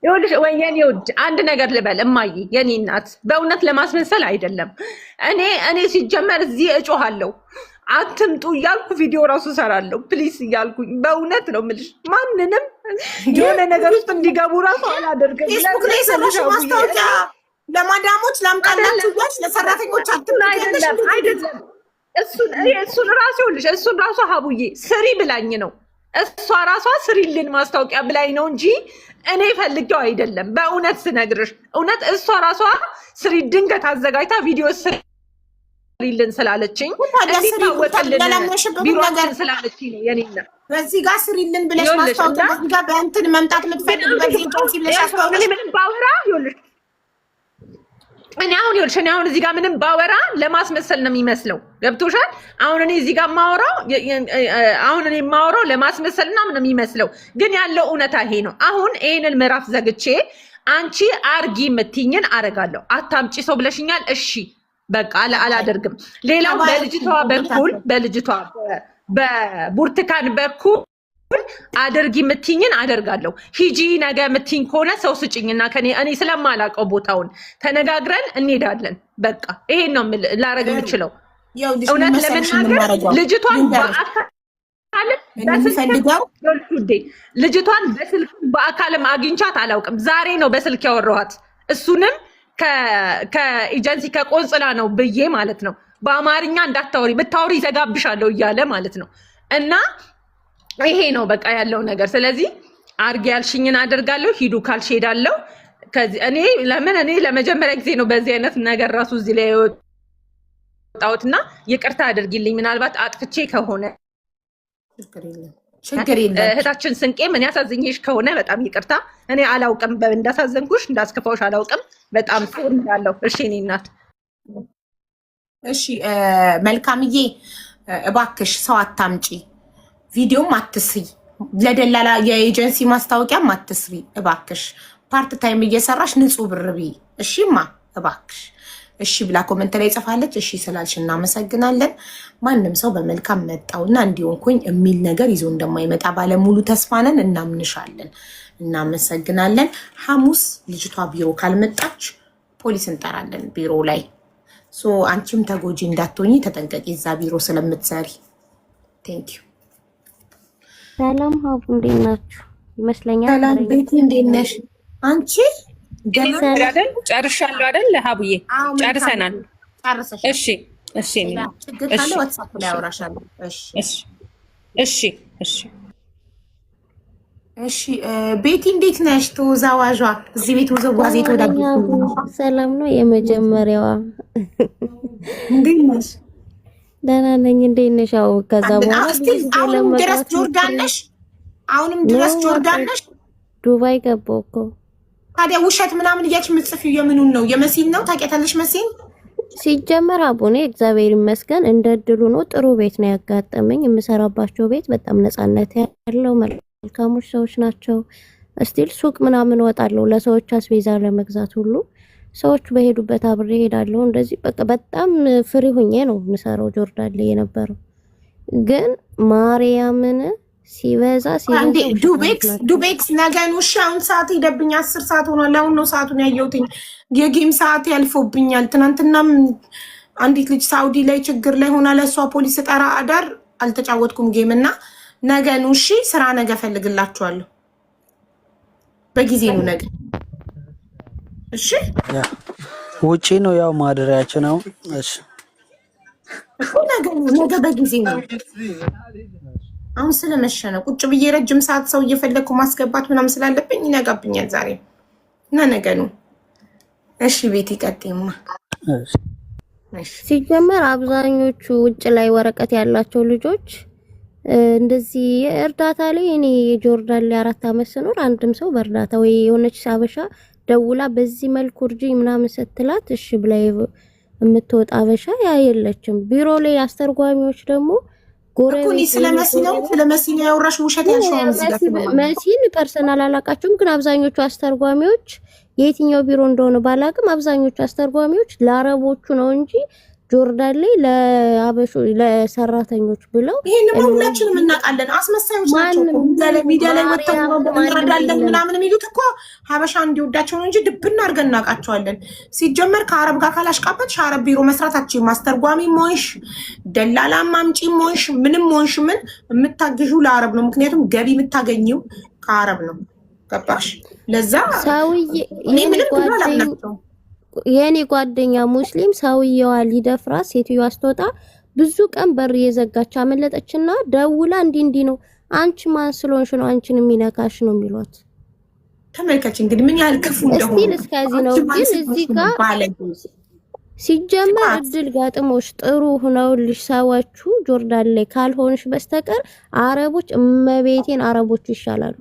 ይኸውልሽ ወይ የኔ ውድ አንድ ነገር ልበል እማዬ፣ የኔ እናት በእውነት ለማስመሰል አይደለም። እኔ ሲጀመር እዚህ እጮሃለሁ አትምጡ እያልኩ ቪዲዮ ራሱ ሰራለሁ ፕሊስ እያልኩኝ በእውነት ነው የምልሽ። ማንንም የሆነ ነገር ውስጥ እንዲገቡ ራሱ አላደርግም። ፌስቡክ ላይ ሰራሽ ማስታወቂያ ለማዳሞች ላምጣላችሁ ያች ለሰራተኞች አይደለም እሱን ራሱ ይኸውልሽ እሱን ራሱ ሀቡዬ ስሪ ብላኝ ነው። እሷ ራሷ ስሪልን ማስታወቂያ ብላኝ ነው እንጂ እኔ ፈልጌው አይደለም። በእውነት ስነግርሽ እውነት እሷ ራሷ ስሪ ድንገት አዘጋጅታ ቪዲዮ ስሪልን ስላለችኝ ቢሮችን ስላለችኝ ነው የኔና በዚህ ጋር ስሪልን ብለሽ ማስታወቂያ በዚህ ጋር በእንትን መምጣት የምትፈልግ በዚህ ጆሲ ብለሽ አስታወቂያ ምንም ባወራ ይኸውልሽ እኔ አሁን እዚህ ጋር ምንም ባወራ ለማስመሰል ነው የሚመስለው። ገብቶሻል? አሁን እኔ እዚህ ጋር የማወራው ለማስመሰልና ምን የሚመስለው ግን ያለው እውነታ ይሄ ነው። አሁን ይሄንን ምዕራፍ ዘግቼ አንቺ አርጊ የምትይኝን አረጋለሁ። አታምጪ ሰው ብለሽኛል። እሺ በቃ አላደርግም። ሌላው በልጅቷ በቡርቱካን በኩል አድርጊ የምትይኝን አደርጋለሁ። ሂጂ ነገ የምትይኝ ከሆነ ሰው ስጭኝና እኔ ስለማላውቀው ቦታውን ተነጋግረን እንሄዳለን። በቃ ይሄን ነው ላረግ የምችለው። እውነት ለመናገር ልጅቷን በአካልም አግኝቻት አላውቅም። ዛሬ ነው በስልክ ያወራኋት። እሱንም ከኤጀንሲ ከቆንጽላ ነው ብዬ ማለት ነው። በአማርኛ እንዳታወሪ ብታወሪ ይዘጋብሻለሁ እያለ ማለት ነው። እና ይሄ ነው በቃ ያለው ነገር። ስለዚህ አርጊ ያልሽኝን አደርጋለሁ። ሂዱ ካልሽ ሄዳለሁ። እኔ ለመጀመሪያ ጊዜ ነው በዚህ አይነት ነገር ራሱ እዚህ ላይ የወጣሁትና ይቅርታ አድርጊልኝ። ምናልባት አጥፍቼ ከሆነ ችግር የለም። እህታችን ስንቄ ምን ያሳዝኝሽ ከሆነ በጣም ይቅርታ። እኔ አላውቅም እንዳሳዘንኩሽ እንዳስከፋውሽ አላውቅም። በጣም ሶሪ እላለሁ። እሺ እኔ እናት እሺ መልካምዬ እባክሽ ሰው አታምጪ፣ ቪዲዮም አትስሪ፣ ለደላላ የኤጀንሲ ማስታወቂያም አትስሪ እባክሽ። ፓርት ታይም እየሰራሽ ንጹህ ብር ብይ እሺማ እባክሽ። እሺ ብላ ኮመንት ላይ ጽፋለች። እሺ ስላልሽ እናመሰግናለን። ማንም ሰው በመልካም መጣውና እንዲሆንኩኝ የሚል ነገር ይዞ እንደማይመጣ ባለሙሉ ተስፋ ነን። እናምንሻለን። እናመሰግናለን። ሐሙስ ልጅቷ ቢሮ ካልመጣች ፖሊስ እንጠራለን ቢሮ ላይ። አንቺም ተጎጂ እንዳትሆኚ ተጠንቀቂ፣ እዛ ቢሮ ስለምትሰሪ። ቴንኪዩ። ሰላም ሀቡ እንዴት ናችሁ? ይመስለኛል። ሰላም ቤቲ እንዴት ነሽ አንቺ? ጨርሻለሁ አይደል ሀቡዬ? ጨርሰናል። ጨርሰሽ። እሺ እሺ ችግር ካለ ዋትስአፕ ላይ አወራሻለሁ። እሺ ቤቲ እንዴት ነሽ? ተወዛዋዧ እዚህ ቤት ወዘዋዜ ተወዳጅ ሰላም ነው። የመጀመሪያዋ እንዴት ነሽ? ደህና ነኝ። እንዴት ነሽ? አዎ ከዛ በኋላ አሁንም ድረስ ጆርዳን ነሽ? አሁንም ድረስ ጆርዳን ነሽ? ዱባይ ገባሁ እኮ። ታዲያ ውሸት ምናምን እያልሽ የምትጽፊው የምኑን ነው? የመሲን ነው? ታውቂያታለሽ መሲን? ሲጀመር አቡኔ እግዚአብሔር ይመስገን እንደ እድሉ ነው ጥሩ ቤት ነው ያጋጠመኝ። የምሰራባቸው ቤት በጣም ነፃነት ያለው መልካሞች ሰዎች ናቸው። እስቲል ሱቅ ምናምን ወጣለሁ ለሰዎች አስቤዛ ለመግዛት ሁሉ ሰዎች በሄዱበት አብሬ ሄዳለሁ። እንደዚህ በቃ በጣም ፍሪ ሆኜ ነው የምሰራው ጆርዳን ላይ የነበረው። ግን ማርያምን ሲበዛ ዱቤክስ ነገን አሁን ሰዓት ሄደብኝ 10 ሰዓት ሆኗል። አሁን ነው ሰዓቱን ያየሁት። የጌም ሰዓት ያልፎብኛል። ትናንትናም አንዲት ልጅ ሳውዲ ላይ ችግር ላይ ሆና ለእሷ ፖሊስ ጠራ አዳር አልተጫወትኩም ጌም እና ነገን እሺ ስራ ነገ ፈልግላችኋለሁ። በጊዜ ነው ነገ። እሺ ውጪ ነው ያው ማደሪያችን ነው። እሺ እኮ ነገ በጊዜ ነው። አሁን ስለመሸ ነው ቁጭ ብዬ ረጅም ሰዓት ሰው እየፈለኩ ማስገባት ምናምን ስላለብኝ ይነጋብኛል ዛሬ እና ነገ ነው። እሺ ቤት ይቀጥይማ። ሲጀመር አብዛኞቹ ውጭ ላይ ወረቀት ያላቸው ልጆች እንደዚህ እርዳታ ላይ እኔ ጆርዳን ላይ 4 አመት ስኖር አንድም ሰው በእርዳታ ወይ የሆነች አበሻ ደውላ በዚህ መልኩ እርጂ ምናምን ስትላት እሺ ብላ የምትወጣ አበሻ ያ የለችም። ቢሮ ላይ አስተርጓሚዎች ደግሞ ጎረቤት ስለመሲ ነው ያወራሽ ውሸት ያልሽው መሲን ፐርሰናል አላቃቸውም። ግን አብዛኞቹ አስተርጓሚዎች የትኛው ቢሮ እንደሆነ ባላቅም አብዛኞቹ አስተርጓሚዎች ለአረቦቹ ነው እንጂ ጆርዳን ላይ ለአበሹ ለሰራተኞች ብለው ይሄንን ሁላችንም እናውቃለን። አስመሳዮች ናቸው። ሚዲያ ላይ ወጥተው እንረዳለን ምናምን የሚሉት እኮ ሀበሻ እንዲወዳቸው ነው እንጂ ድብና አድርገን እናውቃቸዋለን። ሲጀመር ከአረብ ጋር ካላሽቃበትሽ አረብ ቢሮ መስራታችን ማስተርጓሚ ሞሽ ደላላ ማምጪ ሞሽ ምንም ሞሽ ምን የምታግዡ ለአረብ ነው። ምክንያቱም ገቢ የምታገኘው ከአረብ ነው። ገባሽ? ለዛ ሰውዬ እኔ ምንም ብሎ የኔ ጓደኛ ሙስሊም ሰውየዋ ሊደፍራ ሴትዮዋ አስተወጣ ብዙ ቀን በር የዘጋች አመለጠችና ደውላ እንዲ ነው አንቺ ማን ስለሆንሽ ነው አንቺን የሚነካሽ ነው የሚሏት። ተመልካች እንግዲህ ምን ያህል ክፉ እንደሆነ እስቲ እስከዚህ ነው። ግን እዚህ ጋር ሲጀመር እድል ጋጥሞሽ ጥሩ ሆነውልሽ ሰዎቹ ጆርዳን ላይ ካልሆንሽ በስተቀር አረቦች እመቤቴን አረቦቹ ይሻላሉ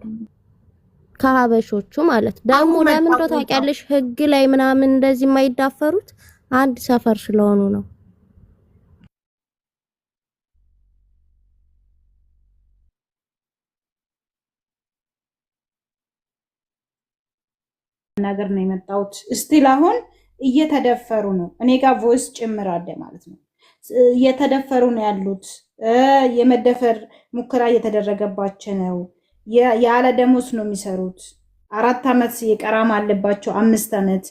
ከሀበሾቹ ማለት ደግሞ ለምን እንደው ታውቂያለሽ ህግ ላይ ምናምን እንደዚህ የማይዳፈሩት አንድ ሰፈር ስለሆኑ ነው። ነገር ነው የመጣሁት። እስቲል አሁን እየተደፈሩ ነው። እኔ ጋር ቮይስ ጭምር አለ ማለት ነው። እየተደፈሩ ነው ያሉት። የመደፈር ሙከራ እየተደረገባቸው ነው። ያለ ደሞዝ ነው የሚሰሩት። 4 አመት የቀራማ አለባቸው። 5 አመት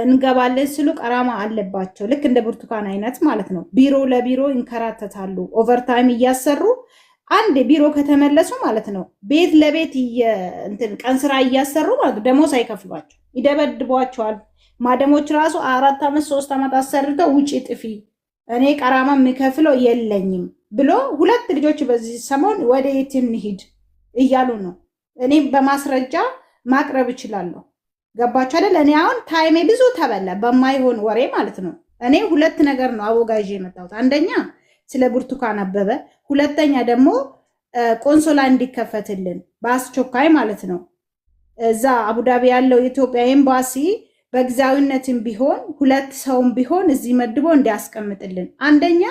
እንገባለን ስሉ ቀራማ አለባቸው። ልክ እንደ ብርቱካን አይነት ማለት ነው። ቢሮ ለቢሮ ይንከራተታሉ። ኦቨርታይም እያሰሩ አንድ ቢሮ ከተመለሱ ማለት ነው ቤት ለቤት ቀን ስራ እያሰሩ ማለት ደሞዝ አይከፍሏቸው፣ ይደበድቧቸዋል። ማደሞች ራሱ 4 አመት 3 አመት አሰርተው ውጪ ጥፊ እኔ ቀራማ የምከፍለው የለኝም ብሎ 2 ልጆች በዚህ ሰሞን ወደ የት እንሂድ እያሉ ነው። እኔ በማስረጃ ማቅረብ እችላለሁ። ገባችሁ አይደል? እኔ አሁን ታይሜ ብዙ ተበላ በማይሆን ወሬ ማለት ነው። እኔ 2 ነገር ነው አወጋዥ የመጣሁት። አንደኛ ስለ ብርቱካን አበበ፣ ሁለተኛ ደግሞ ቆንሶላ እንዲከፈትልን በአስቸኳይ ማለት ነው። እዛ አቡዳቢ ያለው የኢትዮጵያ ኤምባሲ በጊዜያዊነትም ቢሆን 2 ሰውም ቢሆን እዚህ መድቦ እንዲያስቀምጥልን። አንደኛ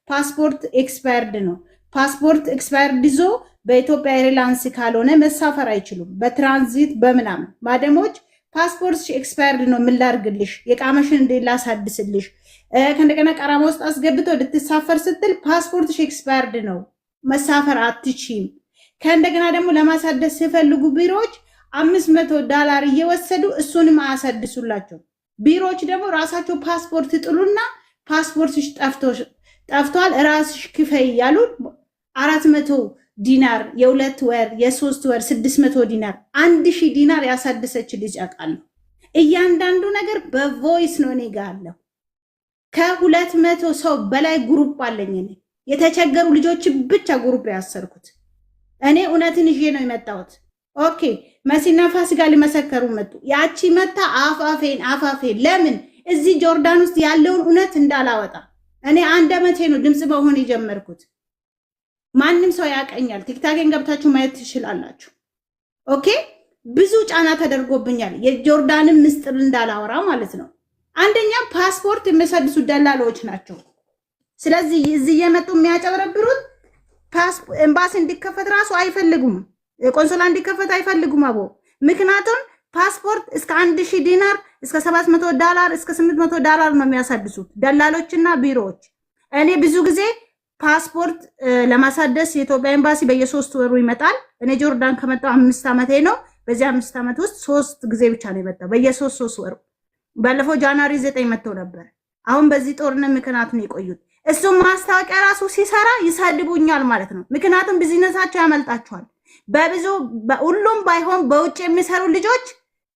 ፓስፖርት ኤክስፓየርድ ነው። ፓስፖርት ኤክስፓየርድ ይዞ በኢትዮጵያ ኤርላይንስ ካልሆነ መሳፈር አይችሉም። በትራንዚት በምናምን ማደሞች ፓስፖርት ኤክስፓየርድ ነው ምላርግልሽ የቃመሽን እንደ ላሳድስልሽ ከእንደገና ቀራማ ውስጥ አስገብቶ ልትሳፈር ስትል ፓስፖርት ኤክስፓየርድ ነው መሳፈር አትችይም። ከእንደገና ደግሞ ለማሳደስ ሲፈልጉ ቢሮዎች $500 እየወሰዱ እሱንም አያሳድሱላቸው። ቢሮዎች ደግሞ ራሳቸው ፓስፖርት ጥሉና ፓስፖርትሽ ጠፍቷል ራስሽ ክፈይ ያሉ 400 ዲናር የ2 ወር የ3 ወር 600 ዲናር 1000 ዲናር ያሳደሰች ልጅ አውቃለሁ። እያንዳንዱ ነገር በቮይስ ነው እኔ ጋር አለው። ከ200 ሰው በላይ ግሩፕ አለኝ እኔ የተቸገሩ ልጆች ብቻ ግሩፕ ያሰርኩት እኔ እውነትን ይዤ ነው የመጣሁት። ኦኬ መሲና ፋሲካ ሊመሰከሩ መጡ። ያቺ መታ አፋፌን ለምን እዚህ ጆርዳን ውስጥ ያለውን እውነት እንዳላወጣ እኔ 1 ዓመቴ ነው ድምጽ መሆን የጀመርኩት። ማንም ሰው ያቀኛል። ቲክታክን ገብታችሁ ማየት ትችላላችሁ። ኦኬ ብዙ ጫና ተደርጎብኛል የጆርዳንን ምስጥር እንዳላወራ ማለት ነው። አንደኛ ፓስፖርት የሚሰድሱ ደላሎች ናቸው። ስለዚህ እዚህ የመጡ የሚያጨበረብሩት ኤምባሲ እንዲከፈት ራሱ አይፈልጉም። ቆንሶላ እንዲከፈት አይፈልጉም አቦ። ምክንያቱም ፓስፖርት እስከ 1000 ዲናር እስከ $700 እስከ $800 ነው የሚያሳድሱት ደላሎችና ቢሮዎች። እኔ ብዙ ጊዜ ፓስፖርት ለማሳደስ የኢትዮጵያ ኤምባሲ በየ3 ወሩ ይመጣል። እኔ ጆርዳን ከመጣሁ 5 ዓመቴ ነው። በዚህ 5 ዓመት ውስጥ 3 ጊዜ ብቻ ነው የመጣው በየ3 ወሩ። ባለፈው ጃንዋሪ 9 መጥተው ነበር። አሁን በዚህ ጦርነት ምክንያት ነው የቆዩት። እሱም ማስታወቂያ ራሱ ሲሰራ ይሳድቡኛል ማለት ነው። ምክንያቱም ቢዝነሳቸው ያመልጣቸዋል። በብዙ ሁሉም ባይሆን በውጭ የሚሰሩ ልጆች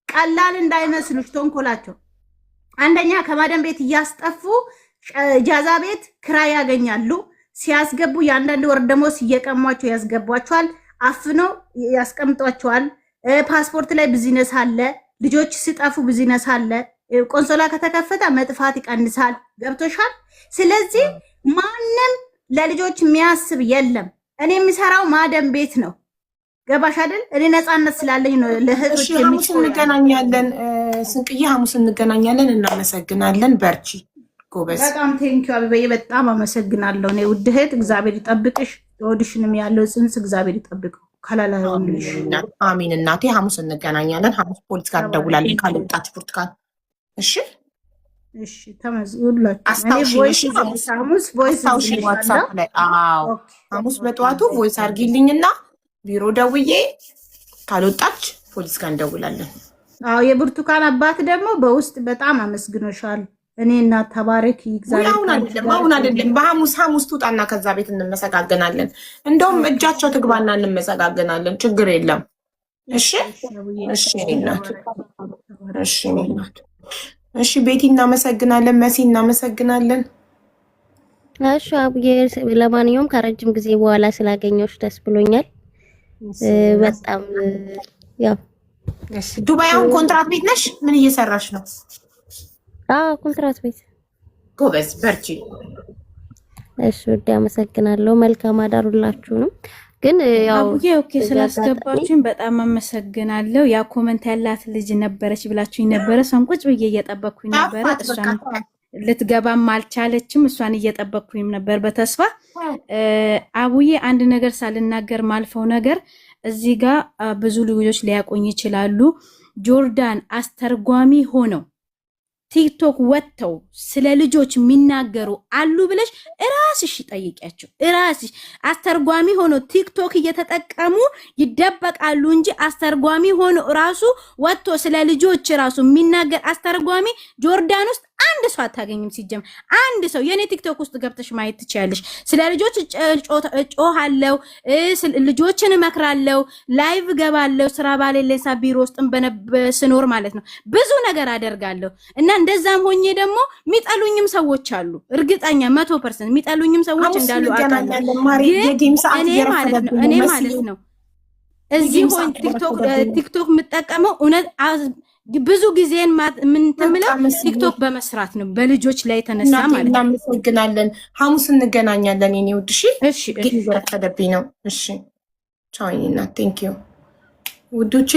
ቀላል እንዳይመስሉሽ ተንኮላቸው። አንደኛ ከማደም ቤት እያስጠፉ ጃዛ ቤት ክራይ ያገኛሉ። ሲያስገቡ የአንዳንድ ወር ደሞዝ እየቀሟቸው ያስገቧቸዋል። አፍነው ያስቀምጧቸዋል። ፓስፖርት ላይ ቢዝነስ አለ። ልጆች ሲጠፉ ቢዝነስ አለ። ቆንሶላ ከተከፈተ መጥፋት ይቀንሳል። ገብቶሻል? ስለዚህ ማንም ለልጆች የሚያስብ የለም። እኔ የሚሰራው ማደም ቤት ነው። ገባሽ አይደል? እኔ ነፃነት ስላለኝ ነው ለህዝብ ሐሙስ እንገናኛለን። ስንቅዬ ሐሙስ እንገናኛለን። እናመሰግናለን። በርቺ ጎበዝ። በጣም ቴንኪው አበበዬ፣ በጣም አመሰግናለሁ። እኔ ውድ እህት እግዚአብሔር ይጠብቅሽ። ወዲሽንም ያለው ጽንስ እግዚአብሔር ይጠብቀው። ከላላ ይሁንልሽ። አሚን እናቴ። ሐሙስ እንገናኛለን። ሐሙስ ፖሊስ ጋር ደውላለች ካልወጣች ብርቱካን። እሺ እሺ፣ ተመዝግቡላችሁ። ሐሙስ በጠዋቱ ቮይስ አድርጊልኝና ቢሮ ደውዬ ካልወጣች ፖሊስ ጋር እንደውላለን። አዎ የብርቱካን አባት ደግሞ በውስጥ በጣም አመስግኖሻል። እኔ እና ተባረክ ይግዛል። አሁን አይደለም በሐሙስ ትውጣና ከዛ ቤት እንመሰጋገናለን። እንደውም እጃቸው ትግባና እንመሰጋገናለን። ችግር የለም። እሺ እሺ እናት፣ እሺ እናት፣ እሺ ቤቲ እናመሰግናለን። መሲ እናመሰግናለን። እሺ አቡዬ፣ ለማንኛውም ከረጅም ጊዜ በኋላ ስላገኘሁሽ ደስ ብሎኛል። በጣም ያው ዱባይ አሁን ኮንትራት ቤት ነሽ? ምን እየሰራሽ ነው? ኮንትራት ቤት። ጎበዝ በርቺ። እሺ ወደ አመሰግናለሁ። መልካም አዳሩላችሁንም። ግን ያው አቡዬ ኦኬ ስላስገባችሁኝ በጣም አመሰግናለሁ። ያ ኮመንት ያላት ልጅ ነበረች ብላችሁኝ ነበረ። እሷን ቁጭ ብዬ እየጠበቅኩኝ ነበረ። እሷን ልትገባም አልቻለችም። እሷን እየጠበቅኩኝ ነበር በተስፋ። አቡዬ አንድ ነገር ሳልናገር ማልፈው ነገር እዚህ ጋር ብዙ ልጆች ሊያቆኝ ይችላሉ። ጆርዳን አስተርጓሚ ሆነው ቲክቶክ ወጥተው ስለ ልጆች የሚናገሩ አሉ ብለሽ እራስሽ ጠይቂያቸው። እራስሽ አስተርጓሚ ሆኖ ቲክቶክ እየተጠቀሙ ይደበቃሉ እንጂ አስተርጓሚ ሆኖ ራሱ ወጥቶ ስለ ልጆች ራሱ የሚናገር አስተርጓሚ ጆርዳን ውስጥ አንድ ሰው አታገኝም። ሲጀምር አንድ ሰው የኔ ቲክቶክ ውስጥ ገብተሽ ማየት ትችያለሽ። ስለ ልጆች ጮሃለው፣ ልጆችን እመክራለው፣ ላይቭ ገባለው። ስራ ባሌሌሳ ቢሮ ውስጥም ስኖር ማለት ነው ብዙ ነገር አደርጋለሁ። እና እንደዛም ሆኜ ደግሞ የሚጠሉኝም ሰዎች አሉ። እርግጠኛ 100% የሚጠሉኝም ሰዎች እንዳሉ አውቃለሁ። እኔ ማለት ነው እዚህ ሆን ቲክቶክ የምጠቀመው እውነት ብዙ ጊዜን ምን ተምለው ቲክቶክ በመስራት ነው በልጆች ላይ ተነሳ ማለት ነው። እናመሰግናለን። ሐሙስ እንገናኛለን የኔ ውድ። እሺ ተደብኝ ነው። እሺ ቻው እና ቴንክ ዩ ውዶቼ።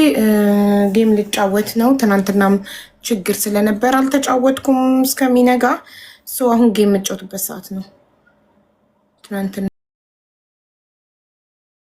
ጌም ልጫወት ነው። ትናንትናም ችግር ስለነበር አልተጫወትኩም እስከሚነጋ። አሁን ጌም የምጫወትበት ሰዓት ነው። ትናንትና